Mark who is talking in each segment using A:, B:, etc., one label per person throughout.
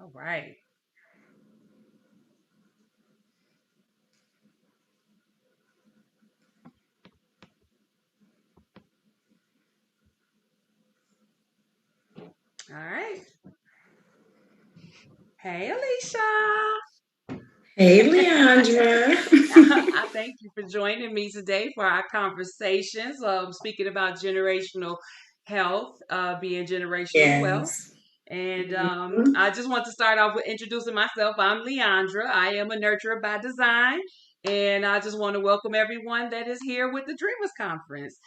A: All right. All right. Hey, Alicia.
B: Hey, Leandra.
A: I thank you for joining me today for our conversations. Speaking about generational health, being generational wealth.
B: Yes.
A: And
B: Mhm.
A: I just want to start off with introducing myself. I'm Leandra. I am a nurturer by design. And I just want to welcome everyone that is here with the Dreamers Conference.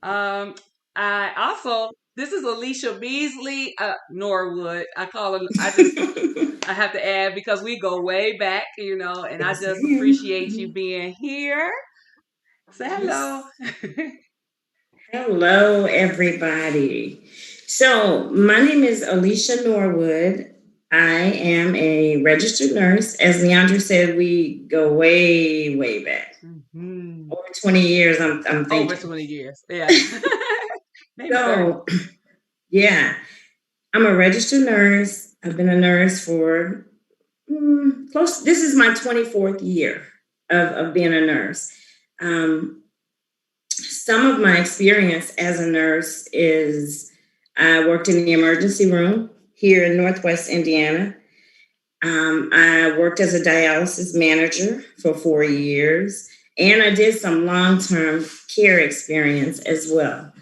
A: Um, I also, this is Alicia Beasley Norwood. I call her, I have to add because we go way back, and I
B: Yes,
A: just appreciate you
B: ma'am.
A: being here. Say hello.
B: Yes. Hello, everybody. So, my name is Alicia Norwood. I am a registered nurse. As Leandra said, we go way, way back.
A: Mhm.
B: Over 20 years, I'm
A: Over
B: thinking.
A: 20 years. Yeah. Maybe 30.
B: So, yeah, I'm a registered nurse. I've been a nurse for close. This is my 24th year of being a nurse. Um, some of my experience as a nurse is I worked in the emergency room here in Northwest Indiana. I worked as a dialysis manager for 4 years, and I did some long term care experience as well.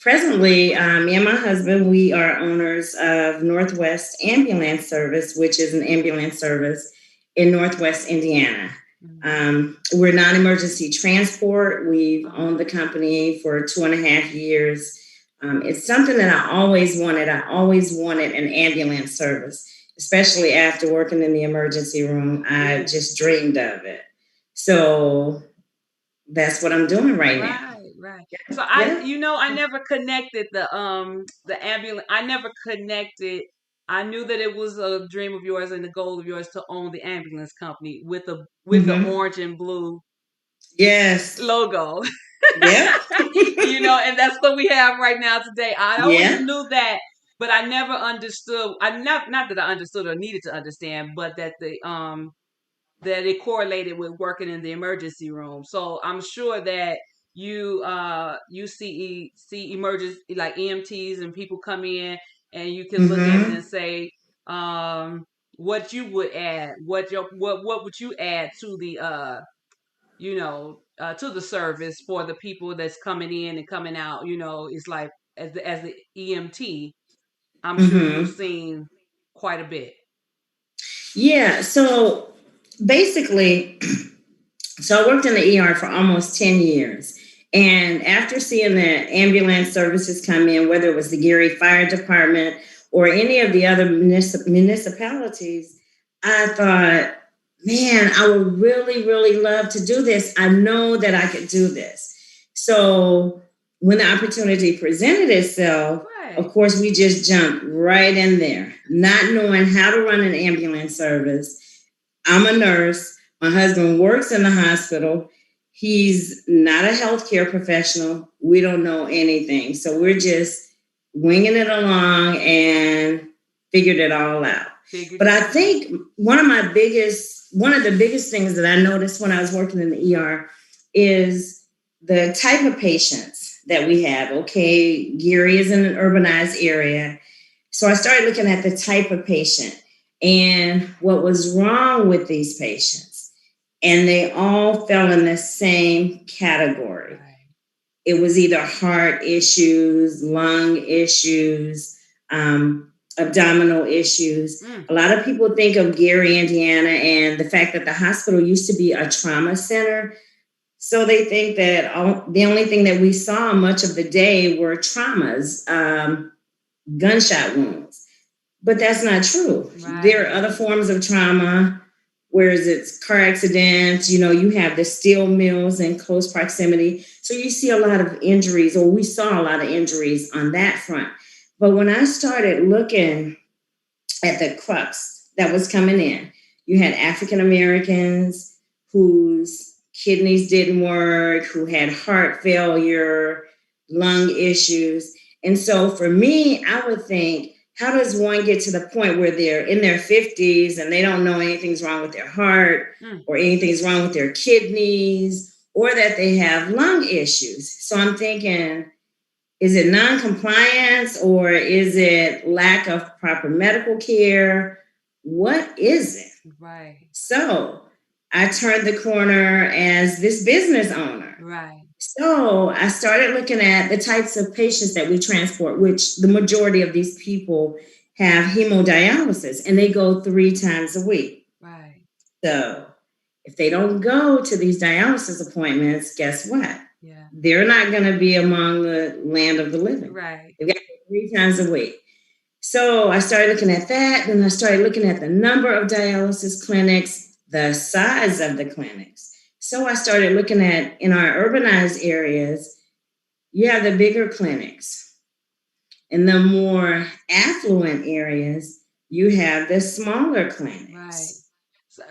B: Presently, me and my husband, we are owners of Northwest Ambulance Service, which is an ambulance service in Northwest Indiana.
A: Mhm.
B: We're non emergency transport. We've owned the company for 2.5 years. It's something that I always wanted. I always wanted an ambulance service, especially after working in the emergency room. I
A: Yeah.
B: just dreamed of it. So that's what I'm doing right now.
A: Right, right. So
B: Yeah.
A: I never connected the ambulance. I never connected. I knew that it was a dream of yours and the goal of yours to own the ambulance company with the
B: Mm-hmm.
A: orange and blue
B: Yes.
A: logo.
B: Yep.
A: And that's what we have right now today. I always
B: Yeah.
A: knew that, but I never understood. I not that I understood or needed to understand, but that it correlated with working in the emergency room. So I'm sure that you see emergency like EMTs and people come in and you can look at it and
B: Mm-hmm.
A: say what you would add, what would you add to the to the service for the people that's coming in and coming out. It's like as the EMT, I'm sure you've
B: Mm-hmm.
A: seen quite a bit.
B: Yeah. So basically, so I worked in the ER for almost 10 years. And after seeing the ambulance services come in, whether it was the Gary Fire Department or any of the other municipalities, I thought, man, I would really, really love to do this. I know that I could do this. So when the opportunity presented itself, of
A: Right.
B: course, we just jumped right in there, not knowing how to run an ambulance service. I'm a nurse. My husband works in the hospital. He's not a healthcare professional. We don't know anything. So we're just winging it along and figured it all out.
A: Figured
B: But
A: it
B: I
A: out.
B: think one of the biggest things that I noticed when I was working in the ER is the type of patients that we have. Okay, Gary is in an urbanized area. So I started looking at the type of patient and what was wrong with these patients. And they all fell in the same category.
A: Right.
B: It was either heart issues, lung issues, abdominal issues.
A: Mm.
B: A lot of people think of Gary, Indiana, and the fact that the hospital used to be a trauma center. So they think that the only thing that we saw much of the day were traumas, gunshot wounds. But that's not true. There are
A: Right.
B: other forms of trauma, whereas it's car accidents, you have the steel mills in close proximity. So you see a lot of injuries, or we saw a lot of injuries on that front. But when I started looking at the crux that was coming in, you had African Americans whose kidneys didn't work, who had heart failure, lung issues. And so for me, I would think, how does one get to the point where they're in their 50s and they don't know anything's wrong with their heart
A: Mm.
B: or anything's wrong with their kidneys or that they have lung issues? So I'm thinking, is it non-compliance or is it lack of proper medical care? What is it?
A: Right.
B: So I turned the corner as this business owner.
A: Right.
B: So I started looking at the types of patients that we transport, which the majority of these people have hemodialysis and they go 3 times a week.
A: Right.
B: So if they don't go to these dialysis appointments, guess what?
A: Yeah.
B: They're not going to be among the land of the living.
A: Right.
B: They've got to go 3 times a week. So I started looking at that. Then I started looking at the number of dialysis clinics, the size of the clinics. So I started looking at in our urbanized areas, you have the bigger clinics. In the more affluent areas, you have the smaller
A: Right.
B: clinics.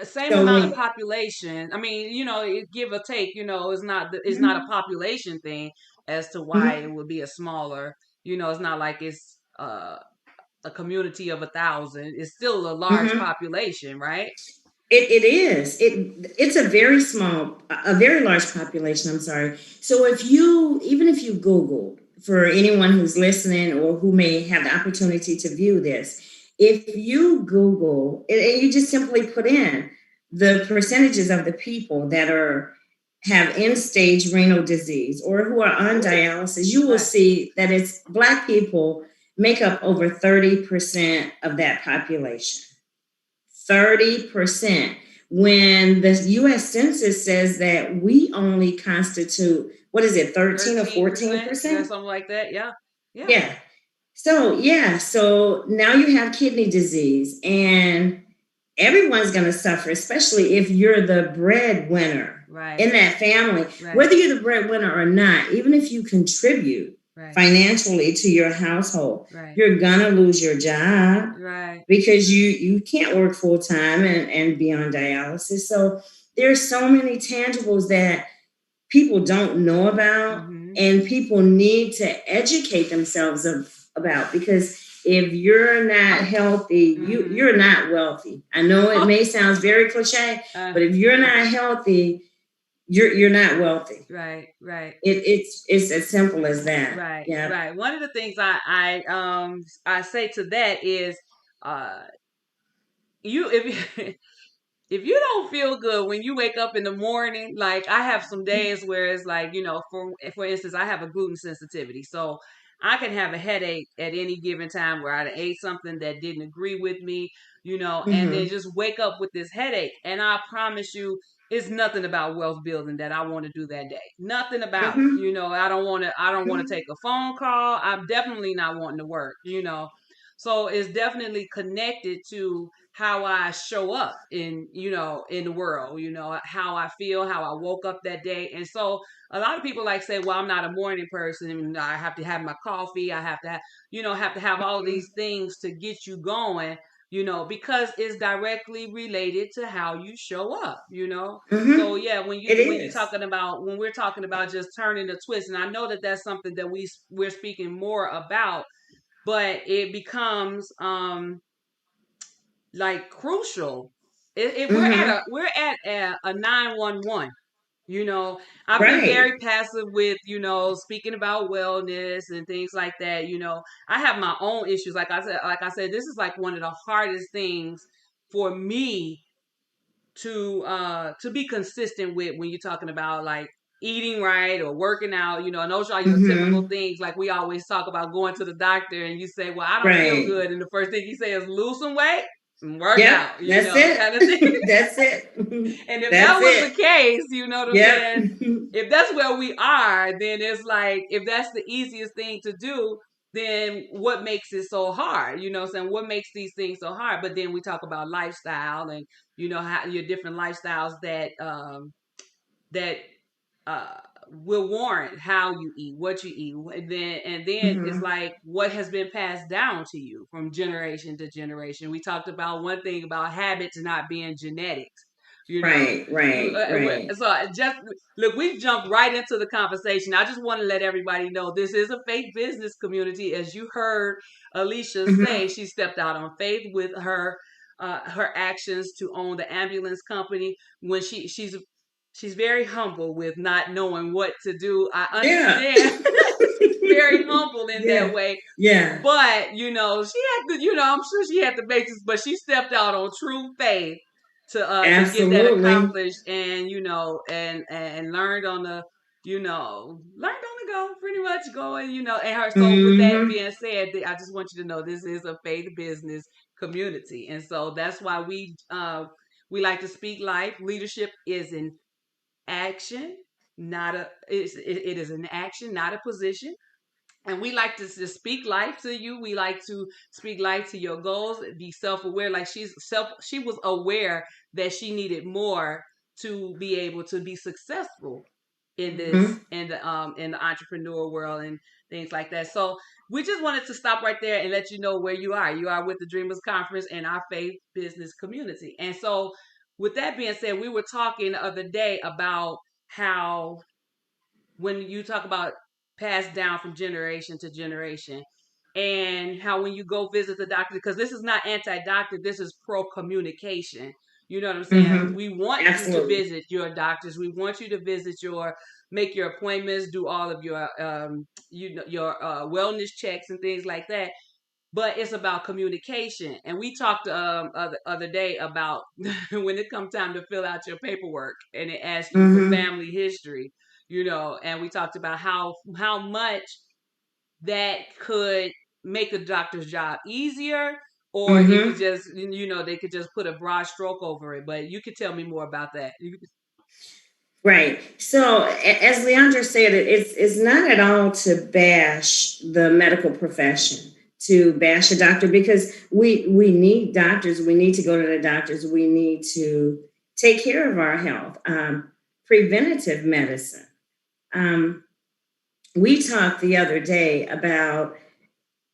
A: Same
B: So
A: amount of
B: when
A: population. I mean, it give or take. It's not a
B: Mhm,
A: population thing as to why it
B: mhm,
A: would be a smaller. It's not like it's a community of 1,000. It's still a large
B: mhm.
A: population, right?
B: It is. It's a very large population. I'm sorry. So even if you Google for anyone who's listening or who may have the opportunity to view this, if you Google and you just simply put in the percentages of the people that are have end stage renal disease or who are on
A: Ooh,
B: dialysis, you will
A: right.
B: see that it's Black people make up over 30% of that population. 30%. When the US Census says that we only constitute, what is it, 13 or
A: 13%, yeah,
B: 14%?
A: something like that. Yeah. Yeah.
B: Yeah. So now you have kidney disease, and everyone's going to suffer, especially if you're the breadwinner
A: Right.
B: in that family.
A: Right.
B: Whether you're the breadwinner or not, even if you contribute
A: Right.
B: financially to your household,
A: Right.
B: you're going to lose your job
A: Right.
B: because you can't work full time and be on dialysis. So there's so many tangibles that people don't know about
A: Mm-hmm.
B: and people need to educate themselves about, because if you're not healthy,
A: Mm-hmm.
B: you're not wealthy. I know it may sound very cliche,
A: uh,
B: but if you're not healthy, you're not wealthy.
A: right. Right.
B: It's as simple as that.
A: Right.
B: Yeah.
A: Right. One of the things I say to that is, uh you if if you don't feel good when you wake up in the morning, like I have some days where it's like, for instance, I have a gluten sensitivity. So I can have a headache at any given time where I ate something that didn't agree with me, and then
B: Mm-hmm.
A: just wake up with this headache. And I promise you, it's nothing about wealth building that I want to do that day. Nothing about it.
B: Mm-hmm.
A: I don't want to
B: Mm-hmm.
A: take a phone call. I'm definitely not wanting to work. So it's definitely connected to how I show up in the world, how I feel, how I woke up that day. And so a lot of people like say, well, I'm not a morning person and I have to have my coffee. I have to have all of these things to get you going, because it's directly related to how you show up. So
B: Mm-hmm.
A: yeah,
B: It
A: when we're talking about just turning the twist, and I know that that's something that we're speaking more about, but it becomes like crucial. We're at
B: Mm-hmm.
A: a 911. I've been
B: Right.
A: very passive with speaking about wellness and things like that. I have my own issues. Like I said, this is like one of the hardest things for me to be consistent with when you're talking about like eating right or working out, and those are your typical
B: Mm-hmm.
A: things. Like we always talk about going to the doctor and you say, well, I don't feel
B: Right.
A: good. And the first thing you say is lose some weight and work
B: Yep.
A: out,
B: That's
A: kind of thing.
B: it. That's it.
A: And if that
B: That's
A: was the
B: it.
A: case, you know what I'm
B: Yep.
A: saying? If that's where we are, then it's like, if that's the easiest thing to do, then what makes it so hard? You know what I'm saying? What makes these things so hard? But then we talk about lifestyle and, how your different lifestyles that uh will warrant how you eat, what you eat, and then it's
B: Mm-hmm.
A: like what has been passed down to you from generation to generation. We talked about one thing about habits not being genetics, You know,
B: Right, right, right.
A: so I just look, we jumped right into the conversation. I just want to let everybody know this is a faith business community. As you heard Alicia say,
B: Hmm.
A: she stepped out on faith with her actions to own the ambulance company. When she's very humble with not knowing what to do. I
B: Yeah.
A: understand. She's very humble in that
B: Yeah.
A: way,
B: Yeah.
A: but she had to, I'm sure she had the basis, but she stepped out on true faith to get that
B: Absolutely.
A: accomplished, and and learned on the learned on the go, pretty much going, and her. So with that
B: Hmm.
A: being said, I just want you to know this is a faith business community, and so that's why we like to speak life. Leadership is an action, not a it is an action, not a position. And we like to just speak life to you. We like to speak life to your goals. Be self-aware. Like she was aware that she needed more to be able to be successful in this
B: Hmm.
A: in the entrepreneur world and things like that. So we just wanted to stop right there and let you know where you are. You are with the Dreamers Conference and our faith business community. And so with that being said, we were talking the other day about how when you talk about passed down from generation to generation, and how when you go visit the doctor, because this is not anti-doctor, this is pro-communication. You know what I'm saying?
B: Hmm.
A: We want you to
B: Absolutely.
A: visit your doctors. We want you to visit make your appointments, do all of your your wellness checks and things like that. But it's about communication. And we talked other day about when it comes time to fill out your paperwork and it asks you for
B: Hmm.
A: family history, and we talked about how much that could make a doctor's job easier, or it could
B: Hmm.
A: just, they could just put a broad stroke over it. But you could tell me more about that.
B: Right. So, as Leandra said, it's not at all to bash the medical profession, to bash a doctor, because we need doctors. We need to go to the doctors. We need to take care of our health. Preventative medicine. Um, we talked the other day about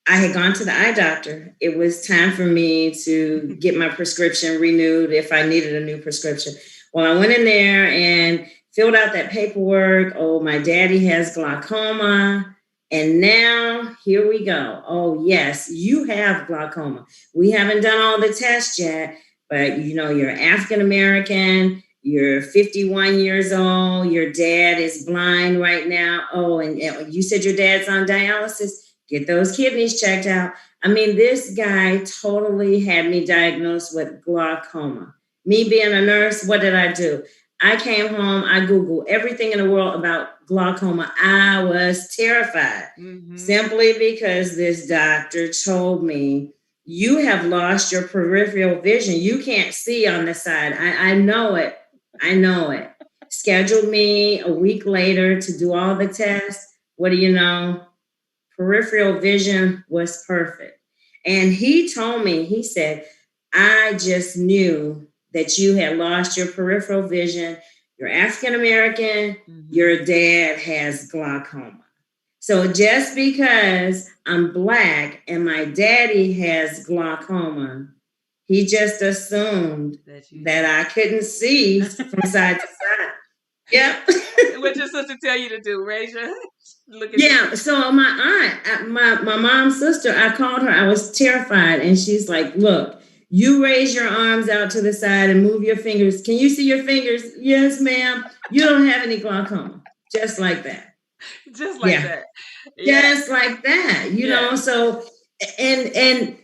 B: I had gone to the eye doctor. It was time for me to get my prescription renewed if I needed a new prescription. Well, I went in there and filled out that paperwork. Oh, my daddy has glaucoma. And now here we go. Oh, yes, you have glaucoma. We haven't done all the tests yet, but you're African American. You're 51 years old. Your dad is blind right now. Oh, and you said your dad's on dialysis. Get those kidneys checked out. I mean, this guy totally had me diagnosed with glaucoma. Me being a nurse, what did I do? I came home, I Googled everything in the world about glaucoma. I was terrified
A: Mm-hmm.
B: simply because this doctor told me, you have lost your peripheral vision. You can't see on the side. I know it. I know it. Scheduled me a week later to do all the tests. What do you know? Peripheral vision was perfect. And he told me, he said, I just knew that you had lost your peripheral vision. You're African American,
A: Mm-hmm.
B: your dad has glaucoma. So just because I'm black and my daddy has glaucoma, he just assumed
A: That you
B: that I couldn't see from side to side. Yep.
A: what your sister tell you to do? Raise your look at
B: Yeah, so my aunt, my mom's sister, I called her. I was terrified, and she's like, "Look, you raise your arms out to the side and move your fingers. Can you see your fingers? Yes, ma'am. You don't have any glaucoma." Just like that.
A: just like
B: Yeah,
A: that. Yeah.
B: just like that.
A: Yeah.
B: So, and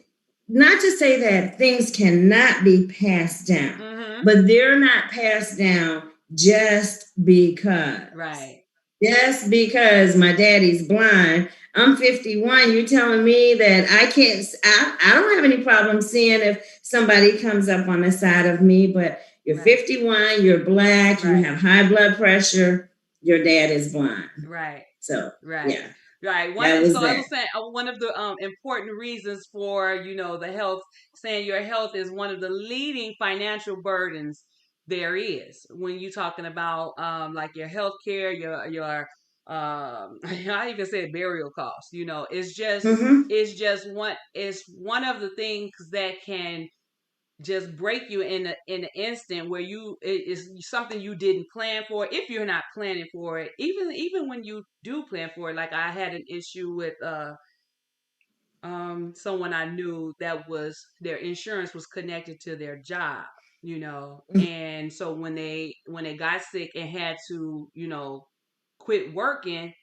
B: not to say that things cannot be passed down,
A: Mm-hmm.
B: but they're not passed down just because.
A: Right.
B: Just because my daddy's blind, I'm 51. You're telling me that I can't, I don't have any problem seeing if somebody comes up on the side of me, but you're
A: Right.
B: 51, you're black, you
A: Right.
B: have high blood pressure, your dad is blind.
A: Right.
B: So,
A: Right.
B: yeah,
A: Right.
B: that was
A: So I
B: that.
A: was saying one of the important reasons for the health, saying your health is one of the leading financial burdens there is when you're talking about like your health care, your I even said burial costs. It's just
B: Mm-hmm.
A: it's just one of the things that can just break you in the instant where it is something you didn't plan for. If you're not planning for it, even when you do plan for it, like I had an issue with someone I knew that was their insurance was connected to their job, and so when they got sick and had to, quit working,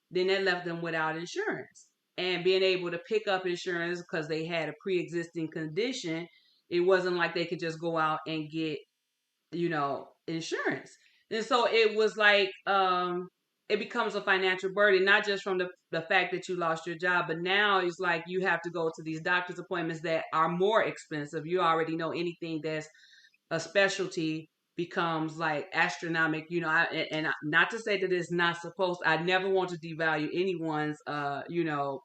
A: then that left them without insurance. And being able to pick up insurance because they had a pre-existing condition, it wasn't like they could just go out and get, insurance. And so it was like, it becomes a financial burden, not just from the fact that you lost your job, but now it's like you have to go to these doctor's appointments that are more expensive. You already know anything that's a specialty becomes like astronomical, and not to say that it's not supposed. I never want to devalue anyone's,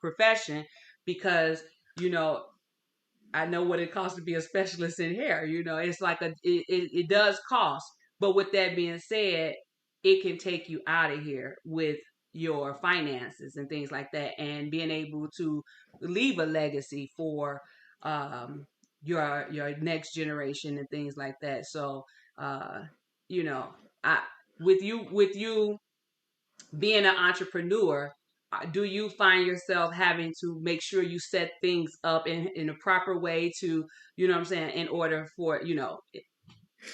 A: profession, because you know I know what it costs to be a specialist in hair. It's like it does cost. But with that being said, it can take you out of here with your finances and things like that, and being able to leave a legacy for your next generation and things like that. So, uh, you know, I with you being an entrepreneur, do you find yourself having to make sure you set things up in a proper way to, what I'm saying, in order for,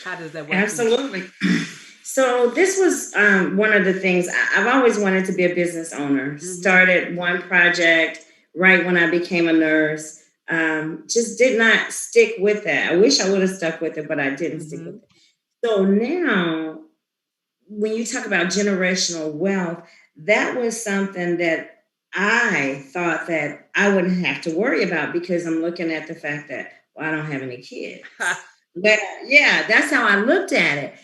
A: how does that work for you?
B: Absolutely. So this was one of the things I've always wanted to be a business owner.
A: Mm-hmm.
B: Started one project right when I became a nurse. Just did not stick with that. I wish I would have stuck with it, but I didn't stick with
A: Mm-hmm.
B: it. So now, when you talk about generational wealth, that was something that I thought that I wouldn't have to worry about because I'm looking at the fact that, well, I don't have any kids. But yeah, that's how I looked at it.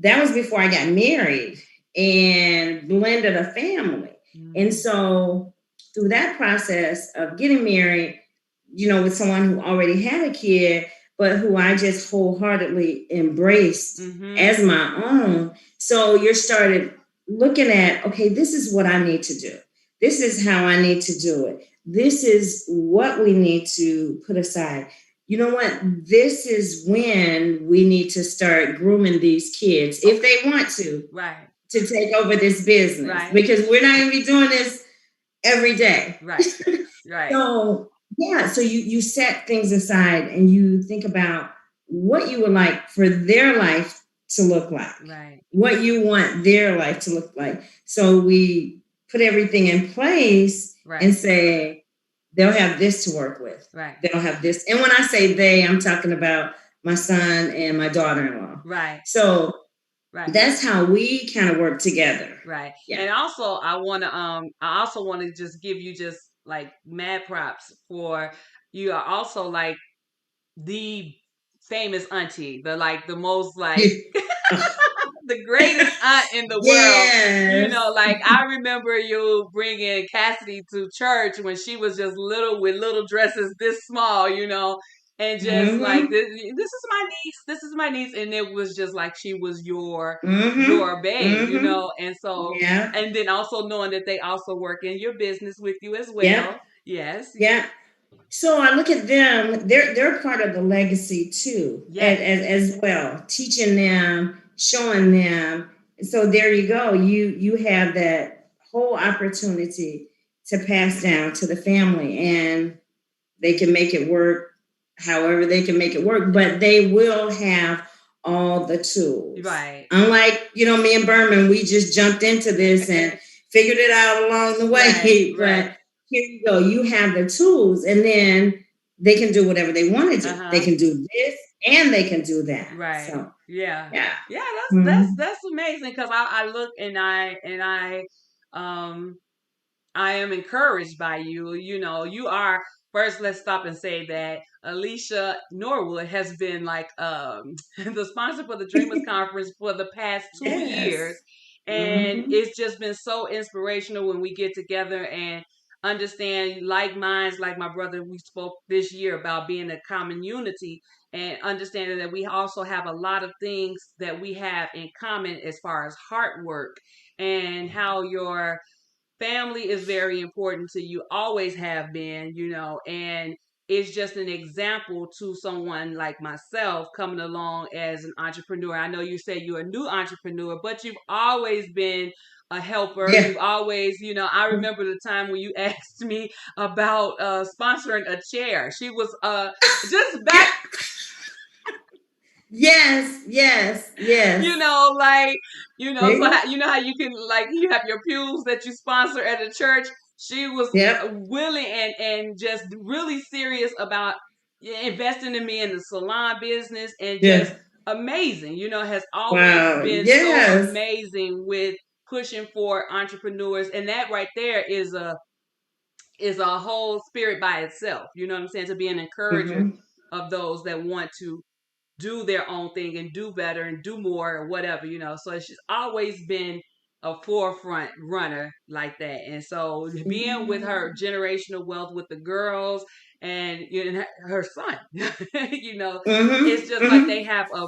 B: That was before I got married and blended a family. And
A: Mm-hmm.
B: so through that process of getting married, with someone who already had a kid, but who I just wholeheartedly embraced
A: Mm-hmm.
B: as my own. So you're started looking at, okay, this is what I need to do. This is how I need to do it. This is what we need to put aside. You know what? This is when we need to start grooming these kids if they want
A: Right.
B: to take over this business
A: Right.
B: because we're not going to be doing this every day.
A: Right. Right.
B: So yeah, so you set things aside and you think about what you would like for their life to look like,
A: Right.
B: what you want their life to look like. So we put everything in place and
A: Right.
B: say they'll have this to work with.
A: Right.
B: They'll have this. And when I say they, I'm talking about my son and my daughter-in-law.
A: Right.
B: So
A: Right.
B: that's how we kind of work together.
A: Right.
B: Yeah.
A: And also I also want to just give you just like mad props for, you are also like the famous auntie, the most like the greatest aunt in the world.
B: Yes.
A: Like I remember you bringing Cassidy to church when she was just little, with little dresses this small, and just like,
B: Mm-hmm.
A: this is my niece, this is my niece, and it was just like she was
B: Mm-hmm.
A: your babe,
B: Mm-hmm.
A: and so,
B: Yeah.
A: and then also knowing that they also work in your business with you as
B: Yep.
A: well. Yes.
B: Yeah. So I look at them, they're part of the legacy too,
A: Yes.
B: as well, teaching them, showing them. So there you go. You have that whole opportunity to pass down to the family and they can make it work however they can make it work, but they will have all the tools.
A: Right.
B: Unlike, me and Berman, we just jumped into this and figured it out along the
A: Right.
B: way.
A: Right.
B: But here you go. You have the tools, and then they can do whatever they want to do. They
A: Uh-huh.
B: can do this and they can do that.
A: Right.
B: So
A: Yeah.
B: yeah.
A: Yeah,
B: Mhm.
A: that's amazing, because I look and um I am encouraged by you. You are, first, let's stop and say that Alicia Norwood has been like, the sponsor for the Dreamers Conference for the past 2 years.
B: Yes.
A: And
B: Mm-hmm.
A: it's just been so inspirational when we get together and understand, like minds, like my brother, we spoke this year about being a common unity, and understanding that we also have a lot of things that we have in common as far as heart work, and how your family is very important to you, always have been, and is just an example to someone like myself coming along as an entrepreneur. I know you say you're a new entrepreneur, but you've always been a helper.
B: Yeah.
A: You've always, I remember the time when you asked me about sponsoring a chair. She was just back,
B: Yes, yes, yes.
A: like, so
B: See?
A: you know how you can, like, you have your pews that you sponsor at a church. She was
B: Yep.
A: willing and just really serious about investing in me in the salon business, and just
B: Yeah.
A: amazing, has always
B: Wow.
A: been so
B: Yes.
A: amazing with pushing for entrepreneurs. And that right there is a whole spirit by itself. You know what I'm saying? To be an encourager
B: Mm-hmm.
A: of those that want to do their own thing and do better and do more or whatever, So she's always been a forefront runner like that. And so being with her generational wealth with the girls and, her son,
B: Mm-hmm.
A: it's just like
B: Mm-hmm.
A: they have a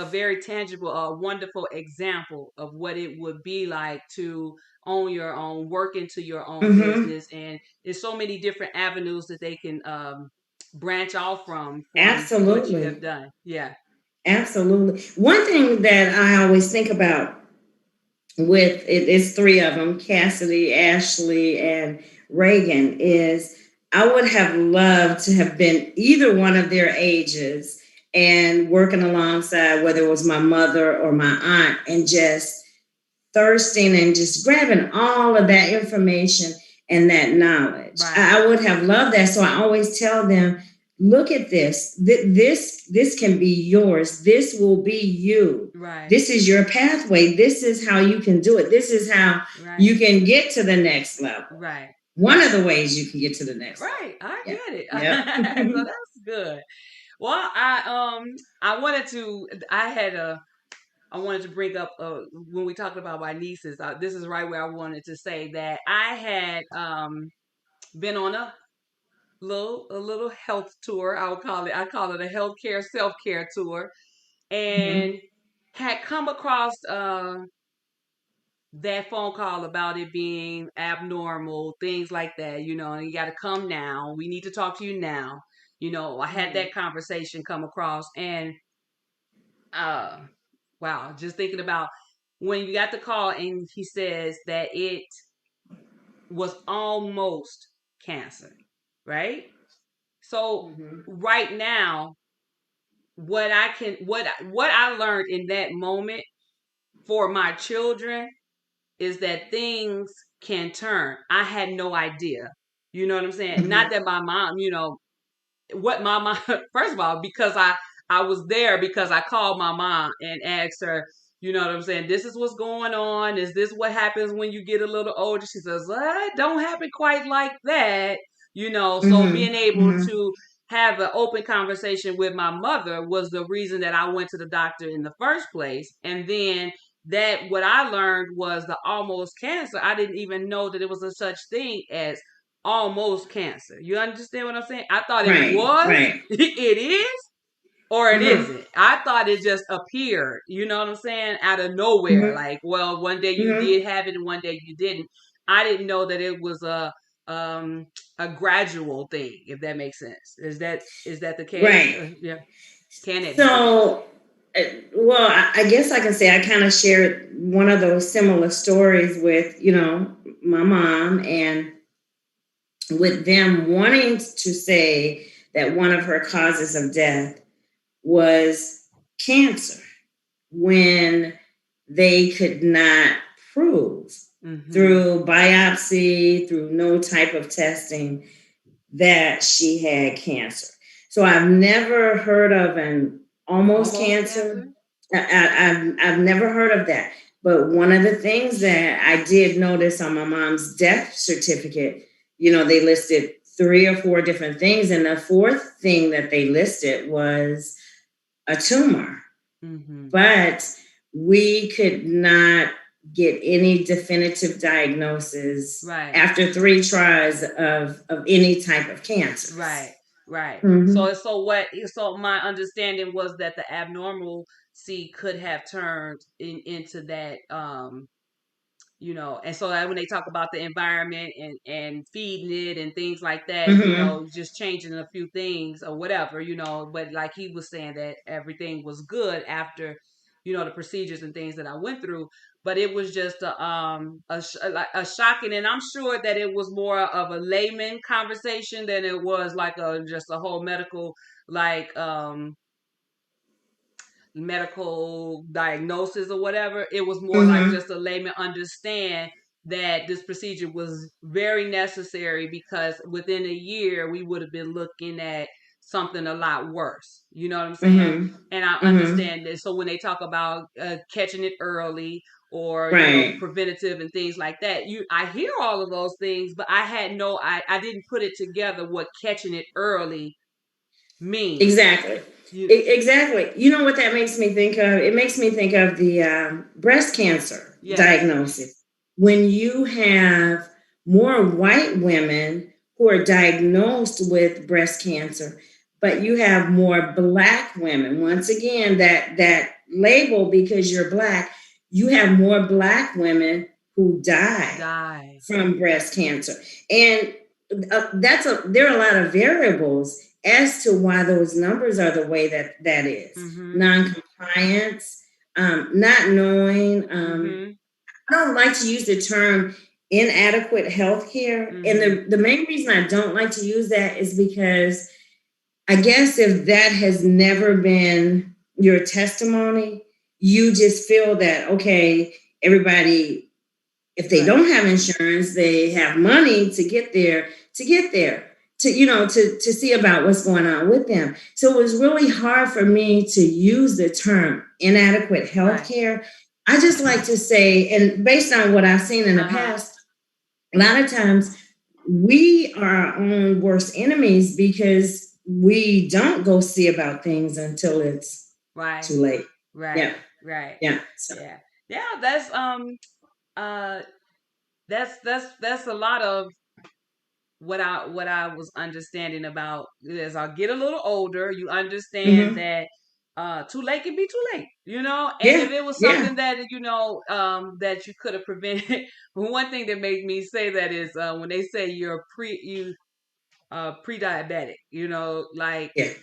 A: very tangible, wonderful example of what it would be like to own your own, work into your own
B: Mm-hmm.
A: business. And there's so many different avenues that they can branch off from what you have
B: Absolutely.
A: done. Yeah.
B: Absolutely. One thing that I always think about with it's three of them, Cassidy, Ashley, and Reagan, is I would have loved to have been either one of their ages and working alongside, whether it was my mother or my aunt, and just thirsting and just grabbing all of that information and that knowledge.
A: Right.
B: I would have loved that. So I always tell them, look at this. This can be yours. This will be you.
A: Right.
B: This is your pathway. This is how you can do it. This is how
A: Right.
B: you can get to the next level.
A: Right.
B: One
A: Right.
B: of the ways you can get to the next level.
A: Right. I
B: Yeah.
A: get it. So
B: Yep.
A: that's good. Well, I wanted to I had a I wanted to bring up when we talked about my nieces. This is right where I wanted to say that I had been on a little health tour. I call it a healthcare self care tour,
B: Mhm.
A: and had come across that phone call about it being abnormal, things like that. And you got to come now. We need to talk to you now. I had
B: Mhm.
A: that conversation come across, and uh, wow, just thinking about when you got the call and he says that it was almost cancer, right? So
B: Mhm.
A: right now, what I learned in that moment for my children is that things can turn. I had no idea. You know what I'm saying? Not
B: Mhm.
A: that my mom, what my mom first of all, because I was there, because I called my mom and asked her, you know what I'm saying, this is what's going on, is this what happens when you get a little older? She says, don't happen quite like that. So
B: Mhm.
A: being able
B: Mhm.
A: to have an open conversation with my mother was the reason that I went to the doctor in the first place. And then that what I learned was the almost cancer. I didn't even know that it was a such thing as almost cancer. You understand what I'm saying? I thought it
B: Right.
A: was,
B: Right.
A: it is, or it
B: Mhm.
A: isn't. I thought it just appeared, you know what I'm saying, out of nowhere.
B: Mhm.
A: Like, well, one day you
B: Mhm.
A: did have it and one day you didn't. I didn't know that it was um a gradual thing, if that makes sense. Is that the case?
B: Right.
A: Yeah. Can it be the case?
B: So, well, I guess I can say I kind of shared one of those similar stories with, my mom, and with them wanting to say that one of her causes of death was cancer when they could not prove
A: Mm-hmm.
B: through biopsy, through no type of testing, that she had cancer. So I've never heard of an almost
A: Almost
B: cancer.
A: cancer?
B: I've never heard of that. But one of the things that I did notice on my mom's death certificate, they listed three or four different things. And the fourth thing that they listed was a tumor.
A: Mm-hmm.
B: But we could not get any definitive diagnosis
A: Right.
B: after three tries of any type of cancers.
A: Right, right.
B: Mm-hmm.
A: So my understanding was that the abnormalcy could have turned into that And so that when they talk about the environment and feeding it and things like that,
B: Mm-hmm.
A: just changing a few things or whatever, but like he was saying that everything was good after, the procedures and things that I went through, but it was just like a shocking, and I'm sure that it was more of a layman conversation than it was like just a whole like medical diagnosis or whatever. It was more like
B: Mm-hmm.
A: just a layman understand that this procedure was very necessary because within a year we would have been looking at something a lot worse. You know what I'm saying?
B: Mm-hmm.
A: And I
B: Mm-hmm.
A: understand that. So when they talk about catching it early or
B: Right.
A: preventative and things like that, I hear all of those things, but I didn't put it together what catching it early means.
B: Exactly.
A: You
B: Exactly. You know what that makes me think of? It makes me think of the breast cancer
A: Yes.
B: diagnosis. When you have more white women who are diagnosed with breast cancer, but you have more black women. Once again, that label because you're black, you have more black women who die
A: Die.
B: from breast cancer. And there are a lot of variables as to why those numbers are the way that is.
A: Mm-hmm.
B: Non-compliance, not knowing.
A: Mm-hmm.
B: I don't like to use the term inadequate health care. And
A: Mm-hmm.
B: the main reason I don't like to use that is because I guess if that has never been your testimony, you just feel that, okay, everybody, if they
A: Right.
B: don't have insurance, they have money to see about what's going on with them. So it was really hard for me to use the term inadequate health
A: Right.
B: care. I just like to say, and based on what I've seen in the past, a lot of times we are our own worst enemies because we don't go see about things until it's
A: Right.
B: too late.
A: Right.
B: Yeah.
A: Right.
B: Yeah. So.
A: Yeah. Yeah. Uh that's a lot of what I was understanding about as I get a little older. You understand
B: Mm-hmm.
A: that too late can be too late, and
B: Yeah.
A: if it was
B: Yeah.
A: something that that you could have prevented. One thing that made me say that is when they say pre-diabetic,
B: Yeah.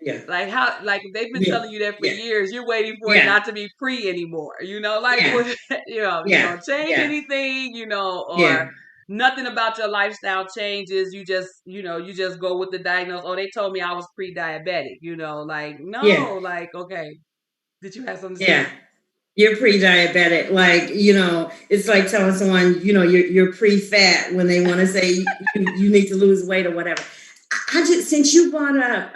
B: Yeah.
A: like how, like if they've been
B: Yeah.
A: telling you that for
B: Yeah.
A: years, you're waiting for it
B: Yeah.
A: not to be pre anymore. Like
B: Yeah.
A: what, you
B: Yeah.
A: don't change
B: Yeah.
A: anything, or
B: Yeah.
A: nothing about your lifestyle changes. You just go with the diagnosis. Oh, they told me I was pre-diabetic. Like
B: Yeah.
A: no, like okay, did you have something to
B: Yeah.
A: say?
B: You're pre-diabetic. Like, it's like telling someone, you're pre-fat when they want to say you need to lose weight or whatever. I just, since you brought up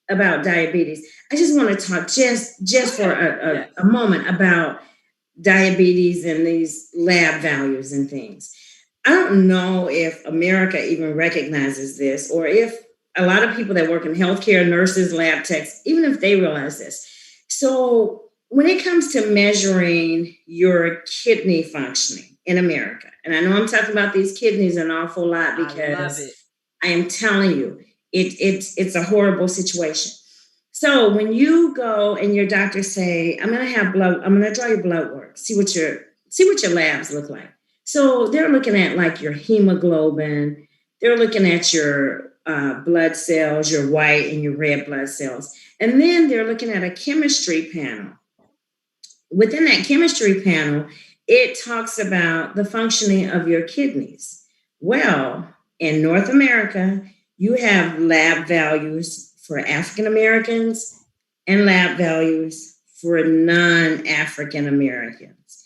B: about diabetes, I just want to talk
A: Go
B: just for
A: ahead. Yes.
B: a moment about diabetes and these lab values and things. I don't know if America even recognizes this, or if a lot of people that work in healthcare, nurses, lab techs, even if they realize this. So, when it comes to measuring your kidney functioning in America, and I know I'm talking about these kidneys an awful lot
A: I love
B: because
A: it.
B: I am telling you, it's a horrible situation. So when you go and your doctor say, I'm gonna draw your blood work, see what your labs look like. So they're looking at like your hemoglobin, they're looking at your blood cells, your white and your red blood cells. And then they're looking at a chemistry panel. Within that chemistry panel, it talks about the functioning of your kidneys. Well, in North America, you have lab values for African Americans and lab values for non African Americans.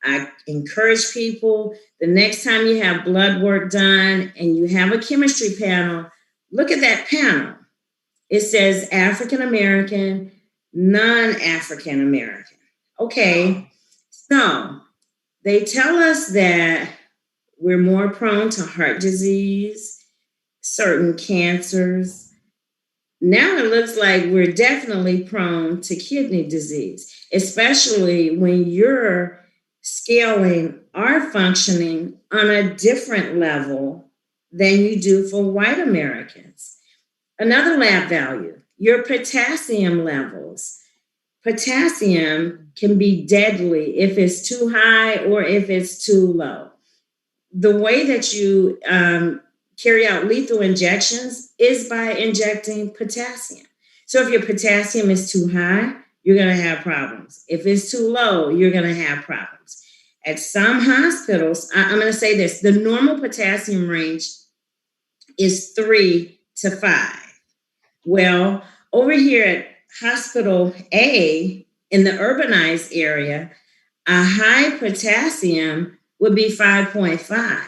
B: I encourage people, the next time you have blood work done and you have a chemistry panel, look at that panel. It says African American, non African American. Okay, so they tell us that we're more prone to heart disease, certain cancers. Now it looks like we're definitely prone to kidney disease, especially when you're scaling our functioning on a different level than you do for white Americans. Another lab value, your potassium levels. potassium can be deadly if it's too high or if it's too low. The way that you carry out lethal injections is by injecting potassium. So if your potassium is too high, you're going to have problems. If it's too low, you're going to have problems. At some hospitals, I'm going to say this, the normal potassium range is 3 to 5. Well, over here at Hospital A in the urbanized area, a high potassium would be 5.5.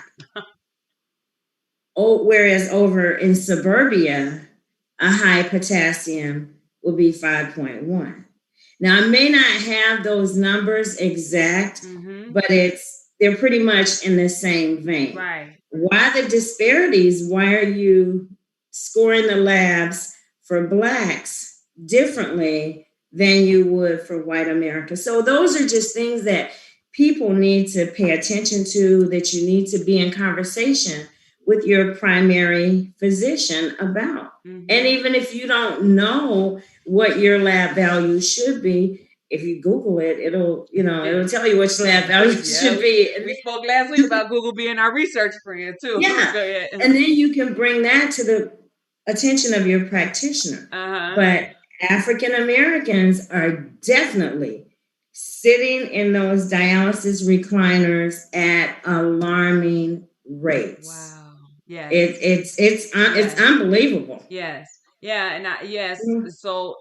B: Oh, whereas over in suburbia, a high potassium will be 5.1. Now, I may not have those numbers exact, but they're pretty much in the same vein.
A: Right.
B: Why the disparities? Why are you scoring the labs for blacks differently than you would for white America? So those are just things that people need to pay attention to, that you need to be in conversation with your primary physician about. And even if you don't know what your lab value should be, if you Google it, it'll tell you which lab value should be.
A: And we spoke last week about Google being our research friend too.
B: Yeah. And then you can bring that to the attention of your practitioner. But African Americans are definitely sitting in those dialysis recliners at alarming rates.
A: Wow. Yeah.
B: It's unbelievable.
A: Yes. Yeah. And so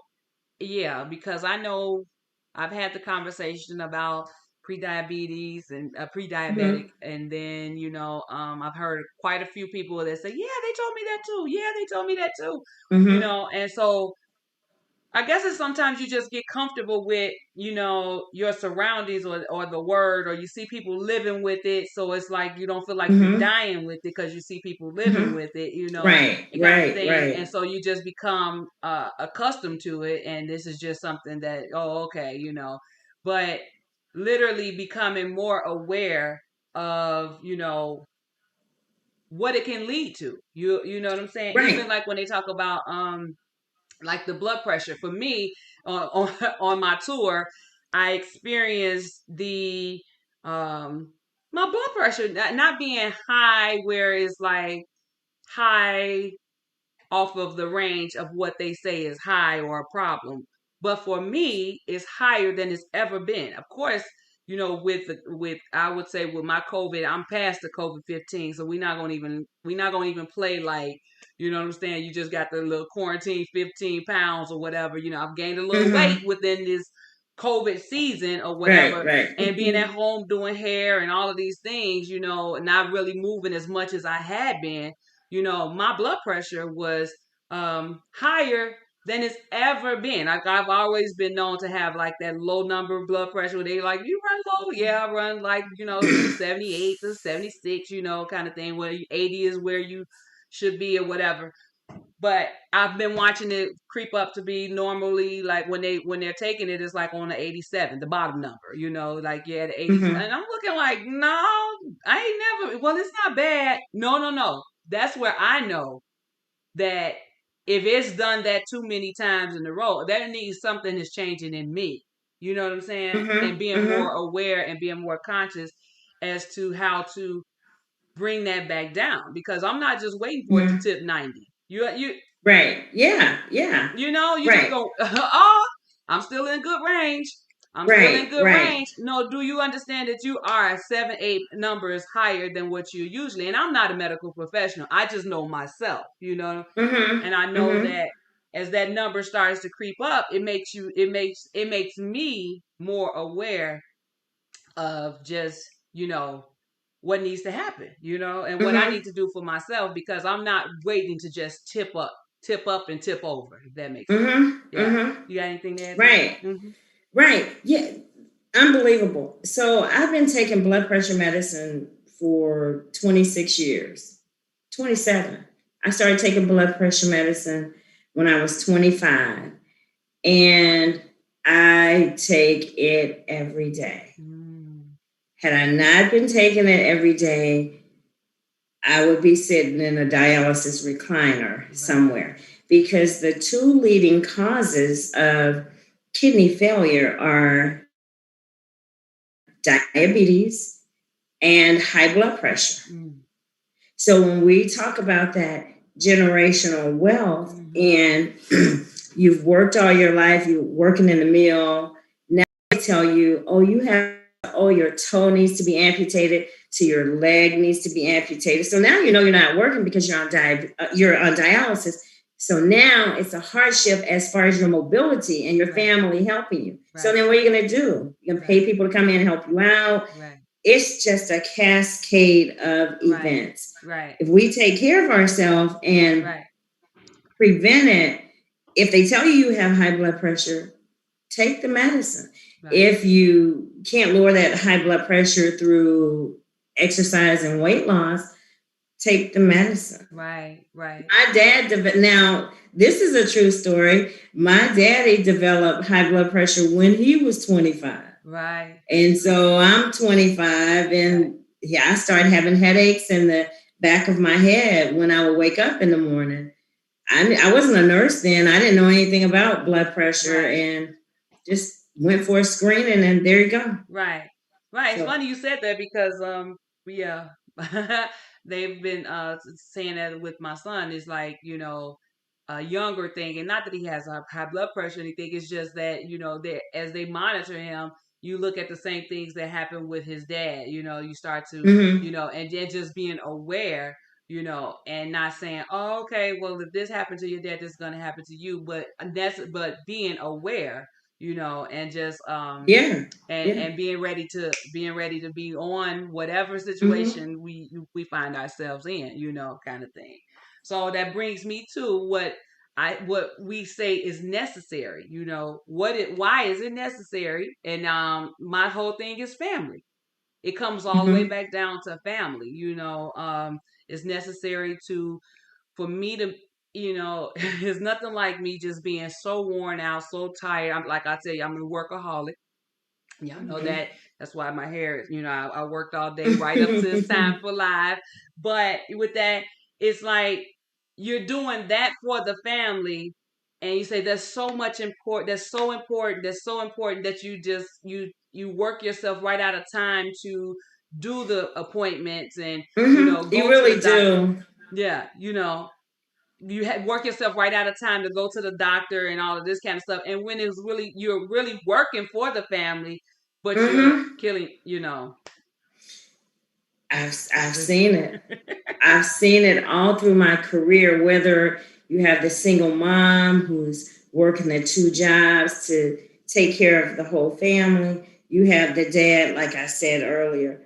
A: yeah, because I know I've had the conversation about pre-diabetes and pre-diabetic, and then I've heard quite a few people that say, yeah, they told me that too. Yeah, they told me that too. And so I guess it's sometimes you just get comfortable with, your surroundings or the word, or you see people living with it. So it's like you don't feel like you're dying with it because you see people living with it,
B: Right.
A: And so you just become accustomed to it. And this is just something that, oh, okay, but literally becoming more aware of, what it can lead to. You know what I'm saying?
B: Right.
A: Even like when they talk about, like the blood pressure for me on my tour, I experienced the my blood pressure not being high where it's like high off of the range of what they say is high or a problem, but for me it's higher than it's ever been. Of course, with I would say with my COVID, I'm past the COVID-15, so we're not gonna even play like, you know what I'm saying, you just got the little quarantine 15 pounds or whatever. I've gained a little weight within this COVID season or whatever,
B: right.
A: And being at home doing hair and all of these things, not really moving as much as I had been. My blood pressure was higher than it's ever been. Like I've always been known to have like that low number blood pressure where they like, you run low? Yeah, I run like, 278 to 76, kind of thing, where 80 is where you should be or whatever. But I've been watching it creep up to be normally like when they're taking it, it's like on the 87, the bottom number, like yeah, the 80. And I'm looking like, no, I ain't never. Well, it's not bad. No. That's where I know that if it's done that too many times in a row, that means something is changing in me. You know what I'm saying? And being more aware and being more conscious as to how to bring that back down, because I'm not just waiting for it to tip 90. You
B: Right. Yeah.
A: You just go, oh, I'm still in good range. I'm still in good range. No, do you understand that you are 7, 8 numbers higher than what you usually? And I'm not a medical professional. I just know myself, and I know that as that number starts to creep up, it makes me more aware of just, what needs to happen, and what I need to do for myself, because I'm not waiting to just tip up and tip over, if that makes sense. Yeah. You got anything to add?
B: Right. Right. Yeah. Unbelievable. So I've been taking blood pressure medicine for 26 years. 27. I started taking blood pressure medicine when I was 25. And I take it every day. Had I not been taking it every day, I would be sitting in a dialysis recliner somewhere, because the two leading causes of kidney failure are diabetes and high blood pressure.
A: Mm.
B: So when we talk about that generational wealth
A: Mm-hmm.
B: and you've worked all your life, you're working in the mill, now they tell you, oh, you have, oh, your toe needs to be amputated, to your leg needs to be amputated. So now you know you're not working because you're on dialysis. So now it's a hardship as far as your mobility and your
A: Right.
B: family helping you. So
A: Right.
B: then what are you going to do? You're going to
A: Right.
B: pay people to come in and help you out.
A: Right.
B: It's just a cascade of
A: Right.
B: events.
A: Right.
B: If we take care of ourselves and
A: Right.
B: prevent it, if they tell you you have high blood pressure, take the medicine.
A: Right.
B: If you can't lower that high blood pressure through exercise and weight loss, take the medicine.
A: Right. Right.
B: My dad, now this is a true story. My daddy developed high blood pressure when he was 25.
A: Right.
B: And so I'm 25,
A: Right.
B: and yeah, I started having headaches in the back of my head when I would wake up in the morning. I wasn't a nurse then. I didn't know anything about blood pressure
A: Right.
B: and just went for a screening, and there you go.
A: Right. Right. It's
B: So,
A: funny you said that because yeah, they've been saying that with my son. It's like, a younger thing, and not that he has high blood pressure or anything. It's just that, they, as they monitor him, you look at the same things that happen with his dad. You start to,
B: mm-hmm,
A: and then just being aware, and not saying, oh, okay, well, if this happened to your dad, this is going to happen to you. But being aware, and just
B: yeah, yeah,
A: and being ready to be on whatever
B: mm-hmm,
A: situation we find ourselves in, kind of thing. So that brings me to what we say is necessary. Why is it necessary? And my whole thing is family. It comes all the way
B: mm-hmm,
A: back down to family. It's necessary to for me to it's nothing like me just being so worn out, so tired. I'm like I tell you, I'm a workaholic. Y'all know that. That's why my hair, I worked all day right up to it's time
B: mm-hmm.
A: for live. But with that, it's like you're doing that for the family, and you say that's so much important. That's so important. That's so important that you work yourself right out of time to do the appointments and
B: Mm-hmm. You
A: go to the
B: really
A: doctor.
B: do.
A: Yeah, work yourself right out of time to go to the doctor and all of this kind of stuff. And when you're really working for the family, but you're
B: Mm-hmm.
A: killing,
B: I've seen it. I've seen it all through my career, whether you have the single mom who's working the two jobs to take care of the whole family. You have the dad, like I said earlier,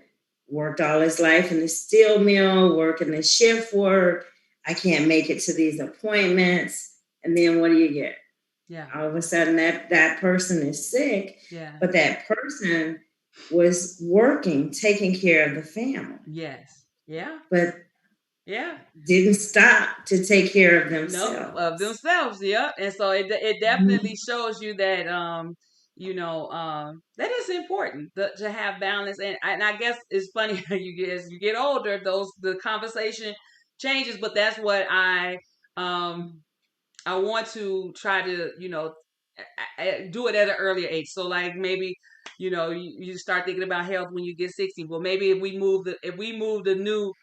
B: worked all his life in the steel mill, working the shift work. I can't make it to these appointments. And then what do you get?
A: yeah,
B: All of a sudden that person is sick,
A: yeah,
B: but that person was working, taking care of the family,
A: yes, yeah,
B: but
A: yeah.
B: didn't stop to take care of
A: No, of
B: themselves.
A: themselves, yeah. And so it definitely
B: Mhm.
A: shows you that that is important to have balance. And I guess it's funny as you get older, the conversation changes. But that's what um I want to try to, do it at an earlier age. So like maybe, you start thinking about health when you get 60. Well, maybe if we move the new,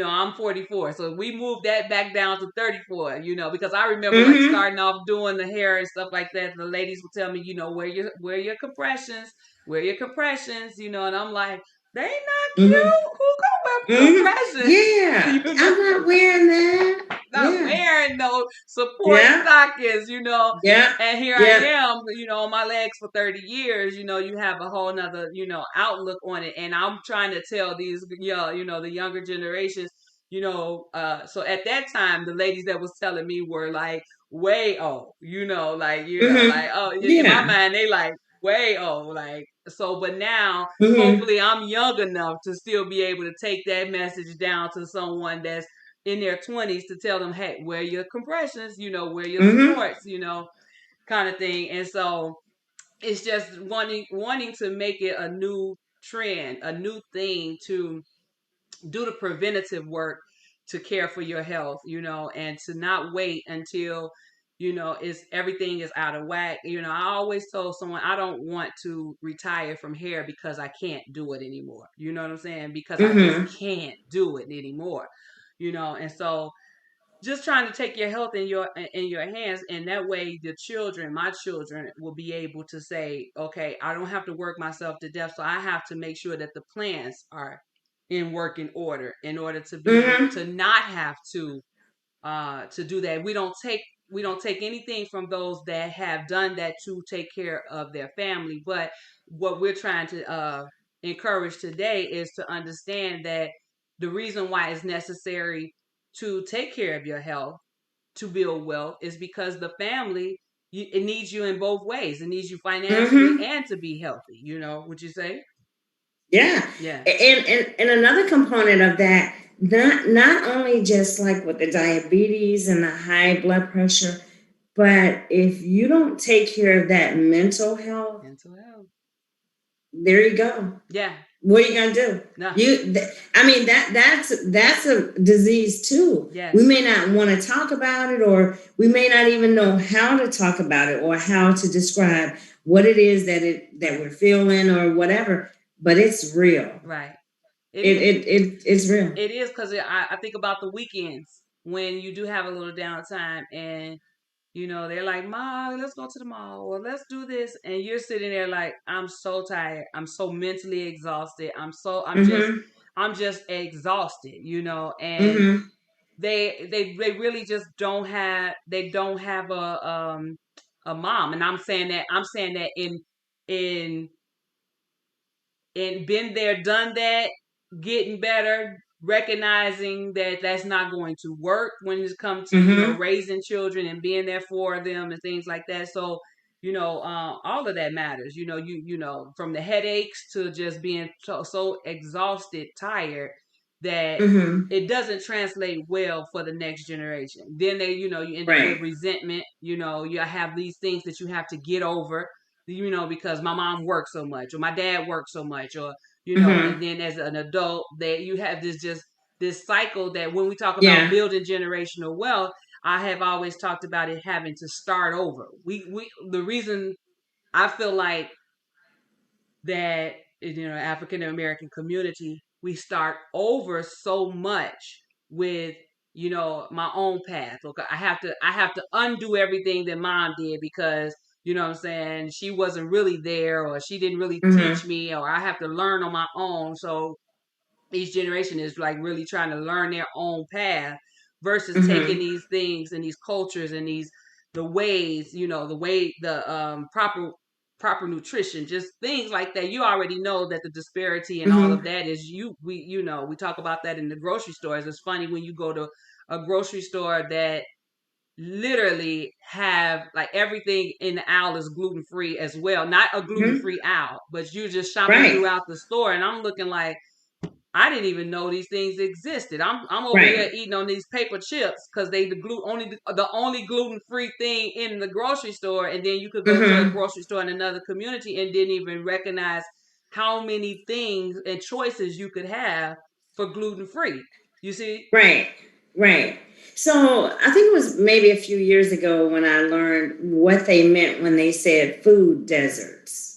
A: I'm 44. So if we move that back down to 34, because I remember like
B: Mhm.
A: starting off doing the hair and stuff like that. The ladies would tell me, wear your compressions, and I'm like, they not
B: Mhm.
A: cute. Who gonna
B: Mhm.
A: wear compressions?
B: Yeah,
A: you know?
B: I'm not wearing that.
A: Not
B: Yeah.
A: wearing no support
B: Yeah.
A: stockings.
B: Yeah.
A: And here I
B: Yeah.
A: am, on my legs for 30 years. You have a whole nother, outlook on it. And I'm trying to tell these, the younger generations, so at that time, the ladies that was telling me were like way old, like,
B: Mhm.
A: oh, in my
B: Yeah.
A: mind, they like way old, like, so, but now,
B: Mhm.
A: hopefully I'm young enough to still be able to take that message down to someone that's in their 20s to tell them, hey, wear your compressions, wear your
B: Mhm.
A: supports, kind of thing. And so it's just wanting to make it a new trend, a new thing to do the preventative work to care for your health, and to not wait until it's everything is out of whack. I always told someone I don't want to retire from hair because I can't do it anymore. You know what I'm saying? Because I just
B: Mm-hmm.
A: can't do it anymore. And so just trying to take your health in your hands, and that way my children will be able to say, okay, I don't have to work myself to death, so I have to make sure that the plans are in working order in order to be able
B: Mm-hmm.
A: to not have to do that. We don't take anything from those that have done that to take care of their family. But what we're trying to encourage today is to understand that the reason why it's necessary to take care of your health to build wealth is because the family, it needs you in both ways. It needs you financially
B: Mm-hmm.
A: and to be healthy. Would you say?
B: Yeah.
A: Yeah.
B: And another component of that, not only just like with the diabetes and the high blood pressure, but if you don't take care of that mental health,
A: Mental health.
B: there you go.
A: Yeah.
B: What are you gonna do?
A: No.
B: I mean that's a disease too. We
A: Yes.
B: may not want to talk about it, or we may not even know how to talk about it, or how to describe what it is that we're feeling or whatever. But it's real.
A: Right. It
B: It
A: is.
B: it, it it's real.
A: It is, because I think about the weekends when you do have a little downtime, and they're like, "Ma, let's go to the mall, or let's do this," and you're sitting there like, "I'm so tired. I'm so mentally exhausted.
B: Mm-hmm.
A: I'm just exhausted," and
B: Mm-hmm.
A: they really just don't have a mom. And I'm saying that in and been there, done that, getting better, recognizing that that's not going to work when it comes to
B: Mm-hmm.
A: raising children and being there for them and things like that. So all of that matters. From the headaches to just being so exhausted, tired, that
B: Mm-hmm.
A: it doesn't translate well for the next generation. Then you end up with
B: Right.
A: resentment. You have these things that you have to get over, because my mom worked so much or my dad worked so much, or and
B: Mm-hmm.
A: then as an adult that you have this cycle that when we talk about
B: Yeah.
A: building generational wealth, I have always talked about it having to start over. The reason I feel like that, African American community, we start over so much with my own path. Okay, I have to undo everything that mom did, because what I'm saying, she wasn't really there, or she didn't really teach
B: Mm-hmm.
A: me, or I have to learn on my own. So each generation is like really trying to learn their own path versus taking
B: Mm-hmm.
A: these things and these cultures and the ways, the proper nutrition, just things like that. You already know that the disparity and all of
B: Mm-hmm.
A: that is we talk about that in the grocery stores. It's funny when you go to a grocery store that literally have like everything in the aisle is gluten free as well. Not a gluten
B: Mm-hmm.
A: frue aisle, but you're just shopping
B: Right.
A: throughout the store, and I'm looking like, I didn't even know these things existed. I'm over here
B: Right.
A: eating on these paper chips because they the only gluten free thing in the grocery store, and then you could go to a
B: Mm-hmm.
A: grocery store in another community and didn't even recognize how many things and choices you could have for gluten free. You see?
B: Right, right. So I think it was maybe a few years ago when I learned what they meant when they said food deserts.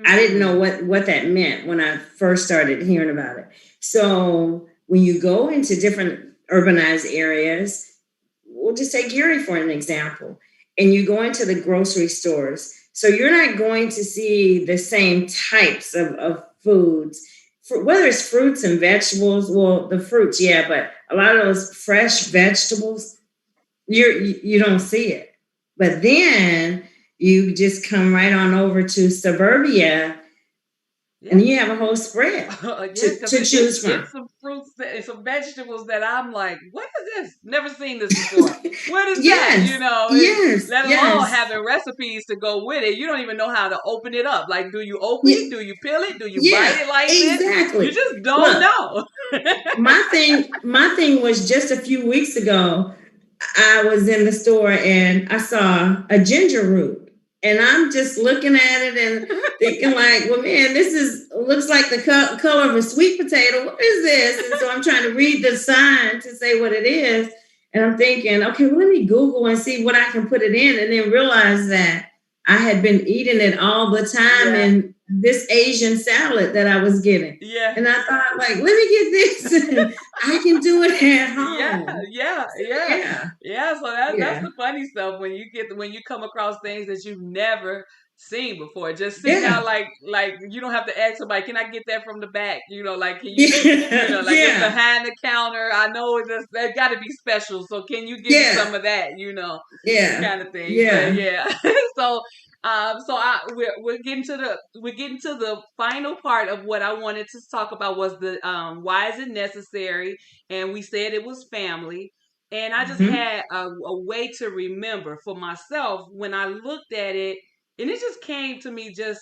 B: I didn't know
A: Mm.
B: what that meant when I first started hearing about it. So when you go into different urbanized areas, we'll just take Gary for an example, and you go into the grocery stores. So you're not going to see the same types of foods, whether it's fruits and vegetables. Well, the fruits, yeah, but a lot of those fresh vegetables, you don't see it. But then you just come right on over to suburbia,
A: Yeah.
B: and you have a whole spread
A: Yeah, because
B: to choose from.
A: it's some fruits and some vegetables that I'm like, what is this? Never seen this before. What is that?
B: Yes, yes,
A: Let alone
B: yes.
A: having recipes to go with it. You don't even know how to open it up. Like, do you open
B: Yeah,
A: it? Do you peel it? Do you bite
B: yeah,
A: it like this? You
B: exactly.
A: just don't
B: Look,
A: know.
B: my thing was just a few weeks ago. I was in the store and I saw a ginger root, and I'm just looking at it and thinking like, well, man, this is looks like the color of a sweet potato. What is this? And so I'm trying to read the sign to say what it is, And I'm thinking, okay, well, let me Google and see what I can put it in, and then realize that I had been eating it all the time
A: Yeah.
B: in this Asian salad that I was getting.
A: Yeah.
B: And I thought, like, let me get this, and I can do it at
A: Yeah,
B: home.
A: yeah,
B: So,
A: yeah,
B: yeah,
A: yeah. So that's
B: yeah,
A: the funny stuff when when you come across things that you've never seen before. Just see how
B: yeah,
A: like you don't have to ask somebody, can I get that from the back? You know, like can you
B: yeah,
A: know, like it's
B: yeah,
A: behind the counter. I know it's that got to be special. So can you give me
B: yeah,
A: some of that? You know,
B: yeah,
A: kind of thing. But
B: yeah.
A: yeah, so we're getting to the final part of what I wanted to talk about was the why is it necessary, and we said it was family. And I just
B: Mm-hmm,
A: had a way to remember for myself when I looked at it, and it just came to me just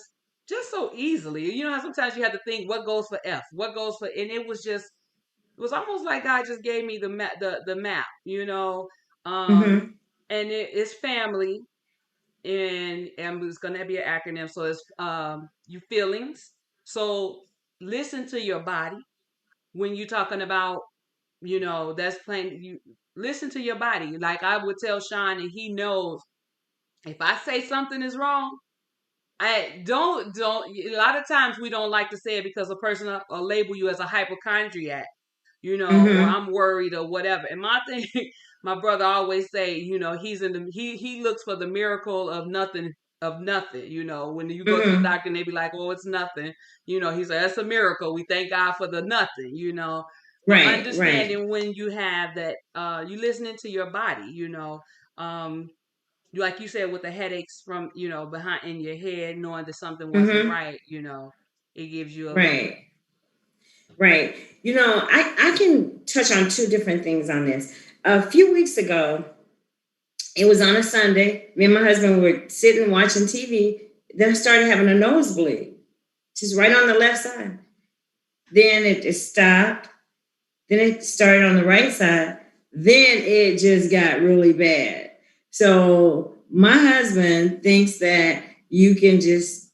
A: so easily. You know how sometimes you have to think what goes for F, what goes for, and it was almost like God just gave me the map, you know. Um,
B: mm-hmm,
A: and it's family, and it's gonna be an acronym. So it's your feelings. So listen to your body when you're talking about, you know, that's plain. You listen to your body. Like I would tell Sean, and he knows if I say something is wrong, I don't. A lot of times we don't like to say it because a person will label you as a hypochondriac, you know, or
B: mm-hmm,
A: I'm worried or whatever. And my thing, my brother always say, you know, he looks for the miracle of nothing. You know, when you go to the
B: mm-hmm.
A: doctor and they be like, oh, it's nothing. You know, he's like, that's a miracle. We thank God for the nothing. You know, but
B: Right, right.
A: understanding when you have that, you listening to your body. You know, um, like you said with the headaches from, you know, behind in your head, knowing that something wasn't
B: Mm-hmm.
A: right. You know, it gives you a little.
B: Right, right. I can touch on two different things on this. A few weeks ago, it was on a Sunday. Me and my husband were sitting watching TV. Then I started having a nosebleed, just right on the left side. Then it stopped. Then it started on the right side. Then it just got really bad. So my husband thinks that you can just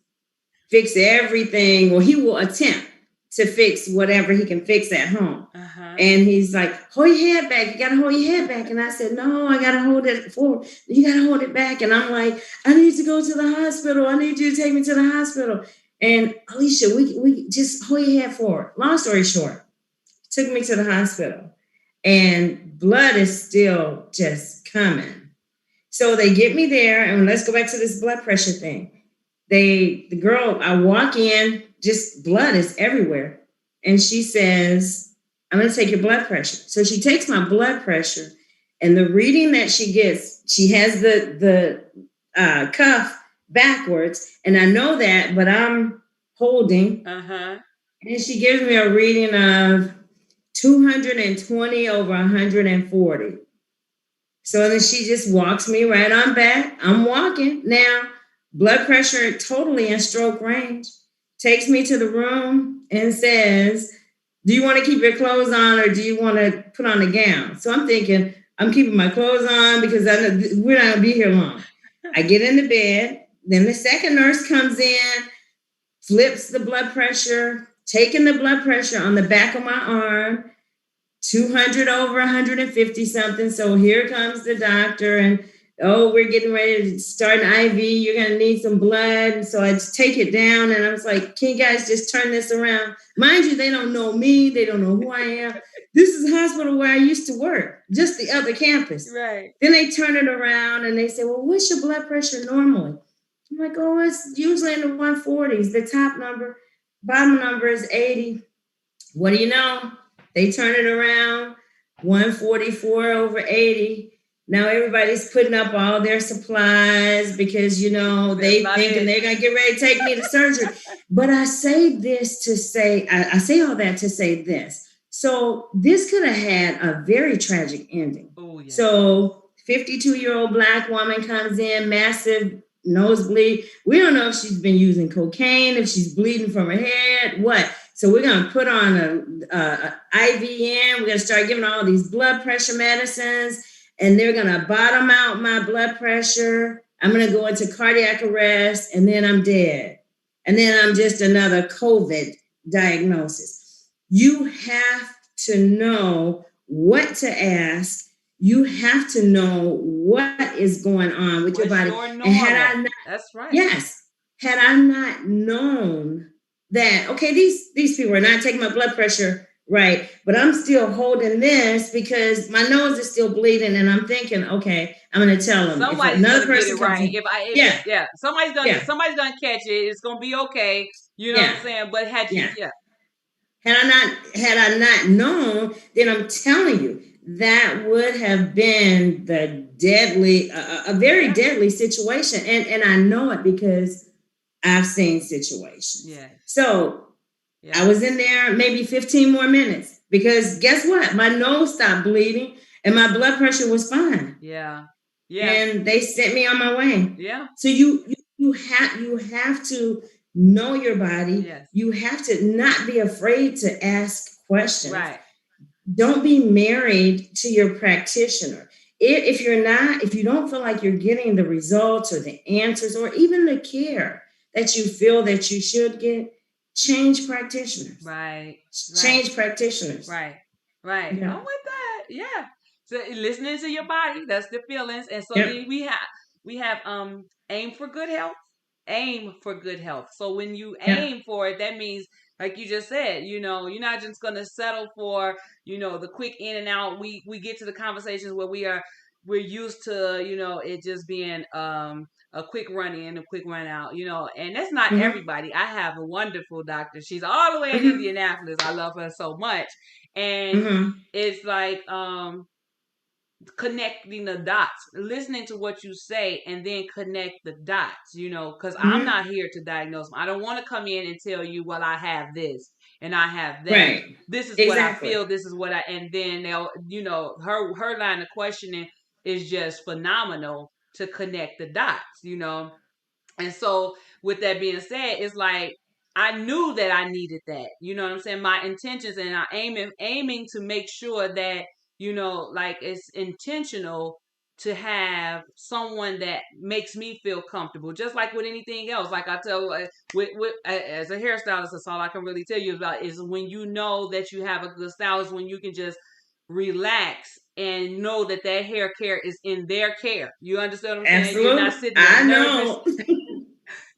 B: fix everything, or he will attempt to fix whatever he can fix at home.
A: Uh huh.
B: And he's like, hold your head back. You got to hold your head back. And I said, no, I got to hold it forward. You got to hold it back. And I'm like, I need to go to the hospital. I need you to take me to the hospital. And Alicia, we just hold your head forward. Long story short, took me to the hospital. And blood is still just coming. So they get me there. And let's go back to this blood pressure thing. The girl, I walk in, just blood is everywhere. And she says, I'm going to take your blood pressure. So she takes my blood pressure, and the reading that she gets, she has the cuff backwards. And I know that, but I'm holding.
A: Uh huh.
B: And she gives me a reading of 220 over 140. So then she just walks me right on back. I'm walking. Now, blood pressure totally in stroke range. Takes me to the room and says, do you want to keep your clothes on, or do you want to put on a gown? So I'm thinking, I'm keeping my clothes on because I know we're not going to be here long. I get into bed. Then the second nurse comes in, flips the blood pressure, taking the blood pressure on the back of my arm, 200 over 150 something. So here comes the doctor, and oh, we're getting ready to start an IV. You're going to need some blood. And so I just take it down, and I was like, can you guys just turn this around? Mind you, they don't know me. They don't know who I am. This is a hospital where I used to work, just the other campus.
A: Right.
B: Then they turn it around and they say, well, what's your blood pressure normally? I'm like, oh, it's usually in the 140s. The top number, bottom number is 80. What do you know? They turn it around, 144 over 80. Now everybody's putting up all their supplies because,
A: That's
B: they
A: not
B: thinking
A: it.
B: they're going to get ready to take me to surgery. But I say this to say, I say all that to say this. So this could have had a very tragic ending.
A: Oh yeah.
B: So 52-year-old Black woman comes in, massive nosebleed. We don't know if she's been using cocaine, if she's bleeding from her head, what. So we're going to put on a IVN. We're going to start giving all these blood pressure medicines, and they're going to bottom out my blood pressure. I'm going to go into cardiac arrest, and then I'm dead. And then I'm just another COVID diagnosis. You have to know what to ask. you have to know what is going on with your
A: What's
B: body.
A: your
B: And had
A: normal?
B: I not,
A: That's right.
B: yes, had I not known that, okay, these people are not taking my blood pressure right, but I'm still holding this because my nose is still bleeding, and I'm thinking, okay, I'm going to tell them if
A: Somebody's
B: another
A: gonna get it
B: person comes
A: right.
B: in,
A: If
B: yeah,
A: yeah,
B: yeah,
A: somebody's gonna catch it. It's gonna be okay. You know what
B: yeah,
A: I'm saying? But had you,
B: yeah.
A: yeah,
B: Had I not known, then I'm telling you that would have been the deadly, a very
A: yeah,
B: deadly situation, and I know it because I've seen situations.
A: yeah,
B: So I
A: yeah,
B: was in there maybe 15 more minutes because guess what? My nose stopped bleeding and my blood pressure was fine,
A: yeah, yeah,
B: and they sent me on my way.
A: yeah,
B: So you have to know your body.
A: yes,
B: You have to not be afraid to ask questions.
A: right,
B: Don't be married to your practitioner. If you don't feel like you're getting the results or the answers or even the care that you feel that you should get, change practitioners.
A: right, right.
B: Change practitioners.
A: Right. Right. I'm
B: Yeah.
A: with that. Yeah. So listening to your body, that's the feelings. And so
B: Yep.
A: then we have aim for good health. Aim for good health. So when you
B: Yep.
A: aim for it, that means like you just said, you're not just gonna settle for, the quick in and out. We get to the conversations where we're used to, it just being a quick run in, a quick run out, and that's not
B: Mm-hmm.
A: everybody. I have a wonderful doctor. She's all the way in
B: Mm-hmm.
A: Indianapolis. I love her so much. And
B: Mm-hmm.
A: it's like connecting the dots, listening to what you say and then connect the dots, because I'm
B: Mm-hmm.
A: not here to diagnose. I don't want to come in and tell you, well, I have this and I have that.
B: Right.
A: This is what I
B: Exactly.
A: feel. This is what and then they'll, her line of questioning is just phenomenal to connect the dots. And so, with that being said, it's like I knew that I needed that. You know what I'm saying? My intentions, and I aiming to make sure that like it's intentional to have someone that makes me feel comfortable, just like with anything else. Like I tell, with as a hairstylist, that's all I can really tell you about is when you know that you have a good stylist, when you can just relax and know that that hair care is in their care. You understand what I'm saying? You're not
B: Absolutely.
A: sitting there
B: I
A: nervous.
B: know.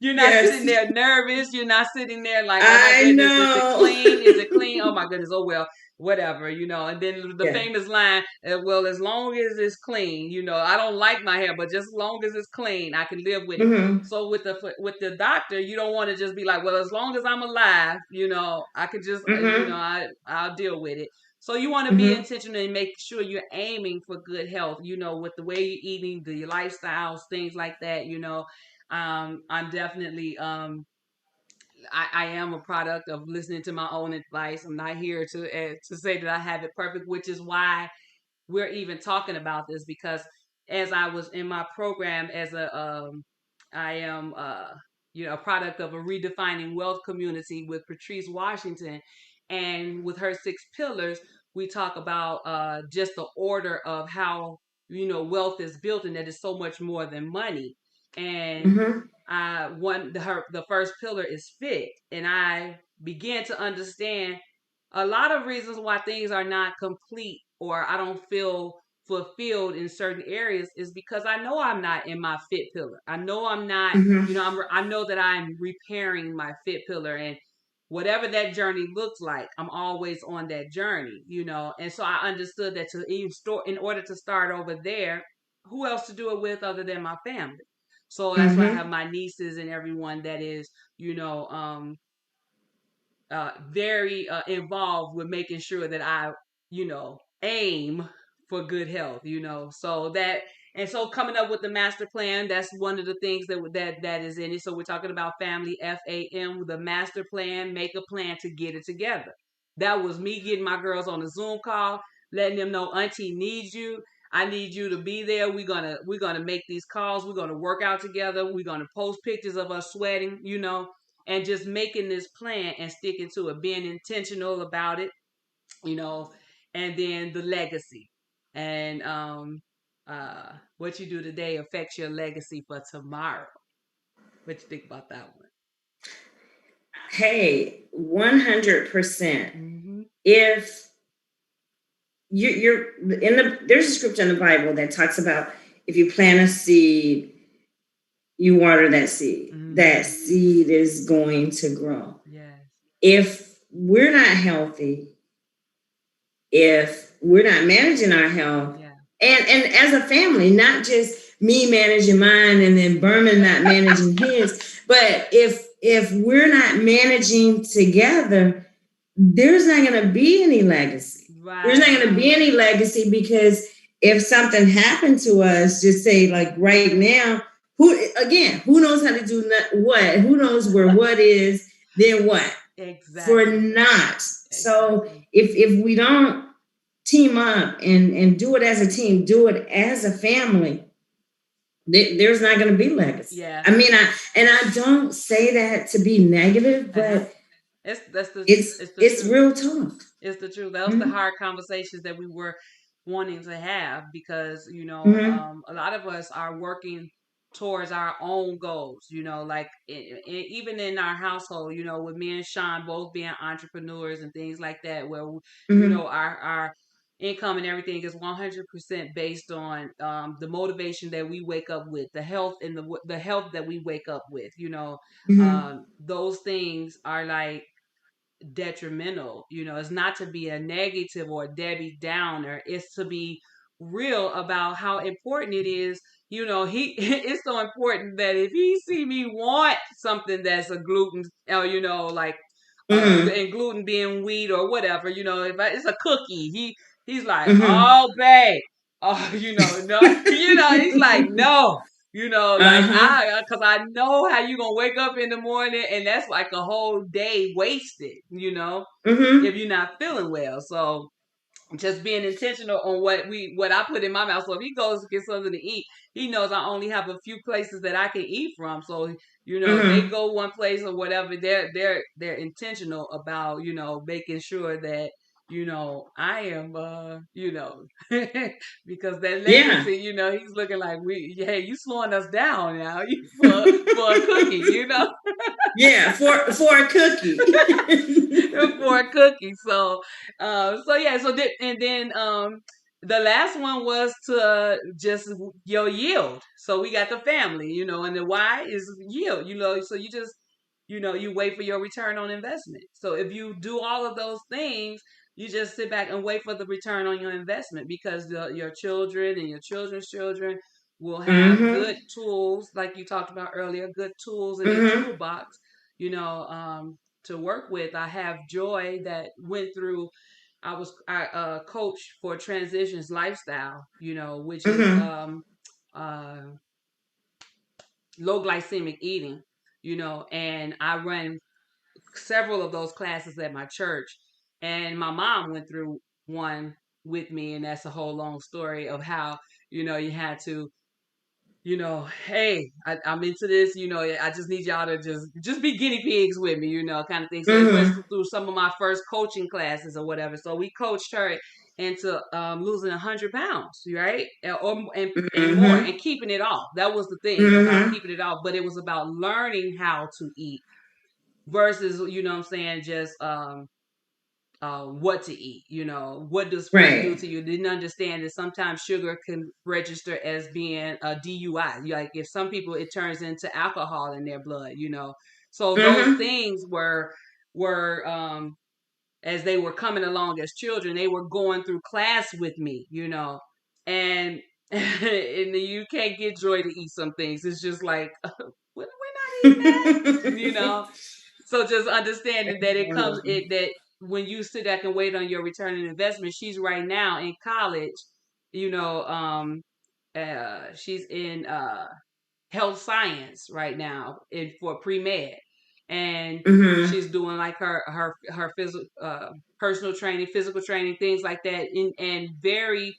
A: You're not sitting
B: Yes.
A: there nervous. You're not sitting there like, oh my
B: I
A: goodness, is it
B: know.
A: clean? Is it clean? Oh my goodness, oh well, whatever, And then the
B: Yeah.
A: famous line, well, as long as it's clean, I don't like my hair, but just as long as it's clean, I can live with it.
B: Mm-hmm.
A: So with the doctor, you don't want to just be like, well, as long as I'm alive, I could just,
B: Mm-hmm.
A: I'll deal with it. So you want to be
B: Mm-hmm.
A: intentional and make sure you're aiming for good health, with the way you're eating, the lifestyles, things like that, I'm definitely I am a product of listening to my own advice. I'm not here to say that I have it perfect, which is why we're even talking about this, because as I was in my program as I am a product of a redefining wealth community with Patrice Washington, and with her 6 pillars, we talk about just the order of how wealth is built, and that is so much more than money. And
B: Mm-hmm.
A: the first pillar is fit, and I began to understand a lot of reasons why things are not complete or I don't feel fulfilled in certain areas is because I know I'm not in my fit pillar. I know I'm not,
B: Mm-hmm.
A: I know that I'm repairing my fit pillar, and whatever that journey looks like, I'm always on that journey. And so I understood that to even store in order to start over there, who else to do it with other than my family? So that's why I have
B: Mm-hmm.
A: my nieces and everyone that is, very involved with making sure that I, aim for good health. So that, and so coming up with the master plan, that's one of the things that is in it. So we're talking about family, FAM, the master plan, make a plan to get it together. That was me getting my girls on a Zoom call, letting them know Auntie needs you. I need you to be there. We're gonna make these calls. We're gonna work out together. We're gonna post pictures of us sweating, and just making this plan and sticking to it, being intentional about it, you know, and then the legacy. And what you do today affects your legacy for tomorrow. What you think about that
B: Hey, 100%.
A: one?
B: If you're in there's a scripture in the Bible that talks about if you plant a seed, you water that seed. That
A: Mm-hmm.
B: seed is going to grow.
A: Yes.
B: If we're not healthy, if we're not managing our health,
A: Yeah.
B: and as a family, not just me managing mine and then Berman not managing his, but if we're not managing together, there's not going to be any legacy. There's not going to
A: Right.
B: be any legacy because if something happened to us, just say like right now, who knows how to do what? Who knows where what is, then what? For
A: Exactly.
B: not. So
A: Exactly.
B: if we don't team up and do it as a team, do it as a family, there's not going to be legacy.
A: Yeah.
B: I mean, I don't say that to be negative,
A: Uh huh.
B: but
A: It's that's the it's the
B: it's
A: truth.
B: real talk.
A: It's the truth. That was the
B: Mm-hmm.
A: hard conversations that we were wanting to have because,
B: Mm-hmm.
A: a lot of us are working towards our own goals, like even in our household, with me and Sean both being entrepreneurs and things like that, where,
B: Mm-hmm.
A: our income and everything is 100% based on the motivation that we wake up with, the health and the health that we wake up with,
B: Mm-hmm.
A: those things are like detrimental. It's not to be a negative or a Debbie Downer. It's to be real about how important it is. He it's so important that if he see me want something that's a gluten, like
B: Mm-hmm.
A: and gluten being wheat or whatever, if it's a cookie, he's like,
B: Mm-hmm.
A: oh babe, oh no, he's like no. Like
B: Uh-huh.
A: cause I know how you gonna wake up in the morning and that's like a whole day wasted, if
B: Mm-hmm.
A: you're not feeling well. So just being intentional on what I put in my mouth. So if he goes to get something to eat, he knows I only have a few places that I can eat from. So if they
B: Mm-hmm.
A: go one place or whatever, they're intentional about making sure that I am because that
B: Yeah.
A: legacy, he's looking like hey, you slowing us down now you for a cookie,
B: Yeah, for a cookie.
A: for a cookie. So yeah. And then the last one was to just your yield. So we got the family, and the why is yield. So you just you wait for your return on investment. So if you do all of those things, you just sit back and wait for the return on your investment because your children and your children's children will have
B: Mm-hmm.
A: good tools, like you talked about earlier, good tools in their
B: Mm-hmm.
A: toolbox, you know, um, to work with. I have Joy that went through. I coach for transitions lifestyle, which is
B: Mm-hmm.
A: uh, low glycemic eating, and I run several of those classes at my church, and my mom went through one with me, and that's a whole long story of how you had to hey, I'm into this, I just need y'all to just be guinea pigs with me, kind of thing. So it went
B: Mm-hmm.
A: through some of my first coaching classes or whatever. So we coached her into losing 100 pounds, right, and more,
B: Mm-hmm.
A: and keeping it off. That was the thing about
B: Mm-hmm.
A: keeping it off, but it was about learning how to eat versus what I'm saying, just what to eat. What does food do
B: Right.
A: to you? Didn't understand that sometimes sugar can register as being a DUI. Like if some people, it turns into alcohol in their blood. So those
B: Mm-hmm.
A: things were as they were coming along as children, they were going through class with me. And in the you can't get Joy to eat some things. It's just like we're not eating that. So just understanding that it comes
B: Wonderful.
A: it that when you sit back and wait on your return on investment, she's right now in college, you know, she's in health science right now for pre-med, and
B: Mm-hmm.
A: she's doing like her physical personal training, physical training, things like that, and very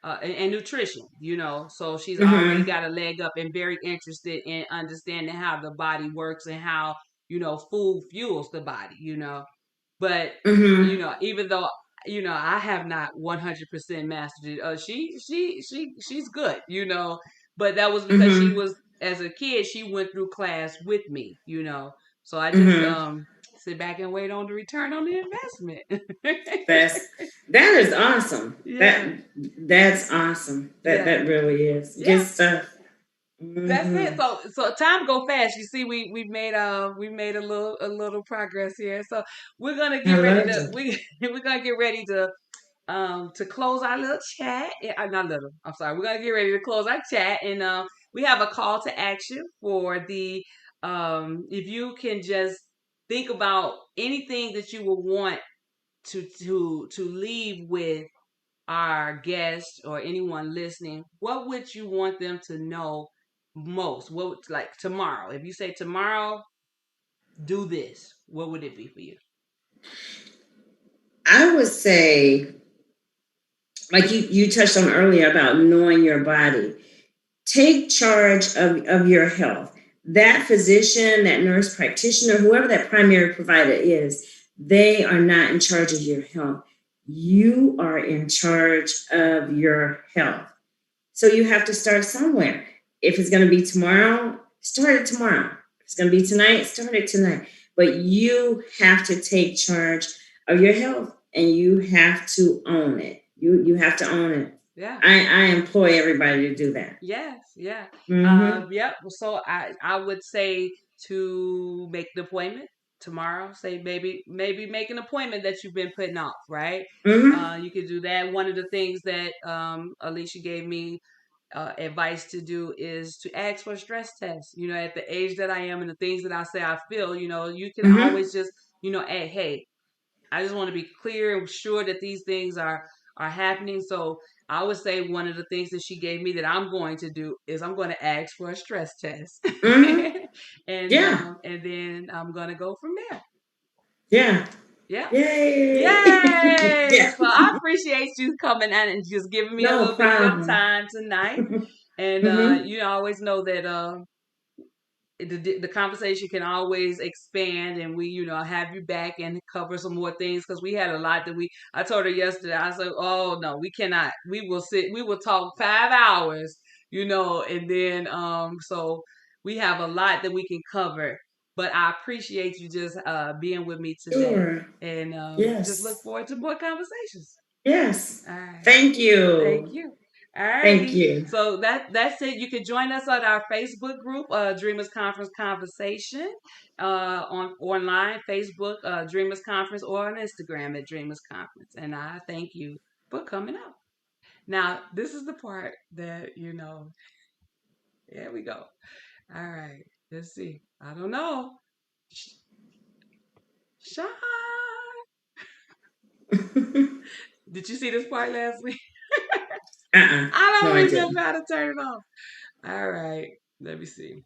A: and nutrition, so she's already
B: Mm-hmm.
A: got a leg up and very interested in understanding how the body works and how food fuels the body, but
B: Mm-hmm.
A: even though I have not 100% mastered it, she's good, but that was because she
B: Mm-hmm.
A: was, as a kid, she went through class with me, so I just
B: Mm-hmm.
A: sit back and wait on the return on the investment.
B: That's that is awesome.
A: Yeah,
B: That's awesome.
A: yeah,
B: That really is good
A: yeah.
B: stuff.
A: That's it.
B: Hmm.
A: So time go fast. You see, we made a little progress here. So we're gonna
B: I
A: get ready
B: loved
A: to
B: it.
A: we're gonna get ready to close our little chat. Not little. I'm sorry. We're gonna get ready to close our chat, and we have a call to action for the if you can just think about anything that you would want to leave with our guests or anyone listening, what would you want them to know most? What like tomorrow? If you say tomorrow, do this, what would it be for you?
B: I would say, like you touched on earlier about knowing your body. Take charge of your health. That physician, that nurse practitioner, whoever that primary provider is, they are not in charge of your health. You are in charge of your health. So you have to start somewhere. If it's going to be tomorrow, start it tomorrow. If it's going to be tonight, start it tonight. But you have to take charge of your health and you have to own it. You have to own it.
A: Yeah.
B: I employ everybody to do that.
A: Yes, yeah.
B: Mm-hmm.
A: Yep. So I would say to make the appointment tomorrow. Say maybe make an appointment that you've been putting off, right?
B: Mm-hmm.
A: You could do that. One of the things that Alicia gave me advice to do is to ask for a stress test. You know, at the age that I am and the things that I say I feel, you can
B: Mm-hmm.
A: always just, hey, I just want to be clear and sure that these things are happening. So I would say one of the things that she gave me that I'm going to do is I'm going to ask for a stress test,
B: Mm-hmm. Yeah.
A: and then I'm going to go from there.
B: Yeah.
A: Yeah.
B: Yay.
A: Yay!
B: Yeah.
A: So I appreciate you coming in and just giving me a
B: No
A: little bit of your
B: problem.
A: time tonight. And
B: Mm-hmm.
A: you always know that the conversation can always expand, and we have you back and cover some more things because we had a lot that I told her yesterday. I said, oh no, we cannot, we will talk 5 hours, and then so we have a lot that we can cover, but I appreciate you just being with me today,
B: Sure.
A: and just look
B: Yes.
A: forward to more conversations.
B: Yes.
A: All right.
B: Thank
A: Thank
B: you.
A: you.
B: Thank
A: Alrighty.
B: you.
A: So that's it. You can join us on our Facebook group, Dreamers Conference Conversation, on online Facebook, Dreamers Conference, or on Instagram at Dreamers Conference. And I thank you for coming out. Now, this is the part that Here we go. All right. Let's see. I don't know. Sean, did you see this part last week?
B: Uh-uh.
A: I
B: No,
A: don't
B: I
A: even know
B: didn't.
A: how to turn it off. All right. Let me see.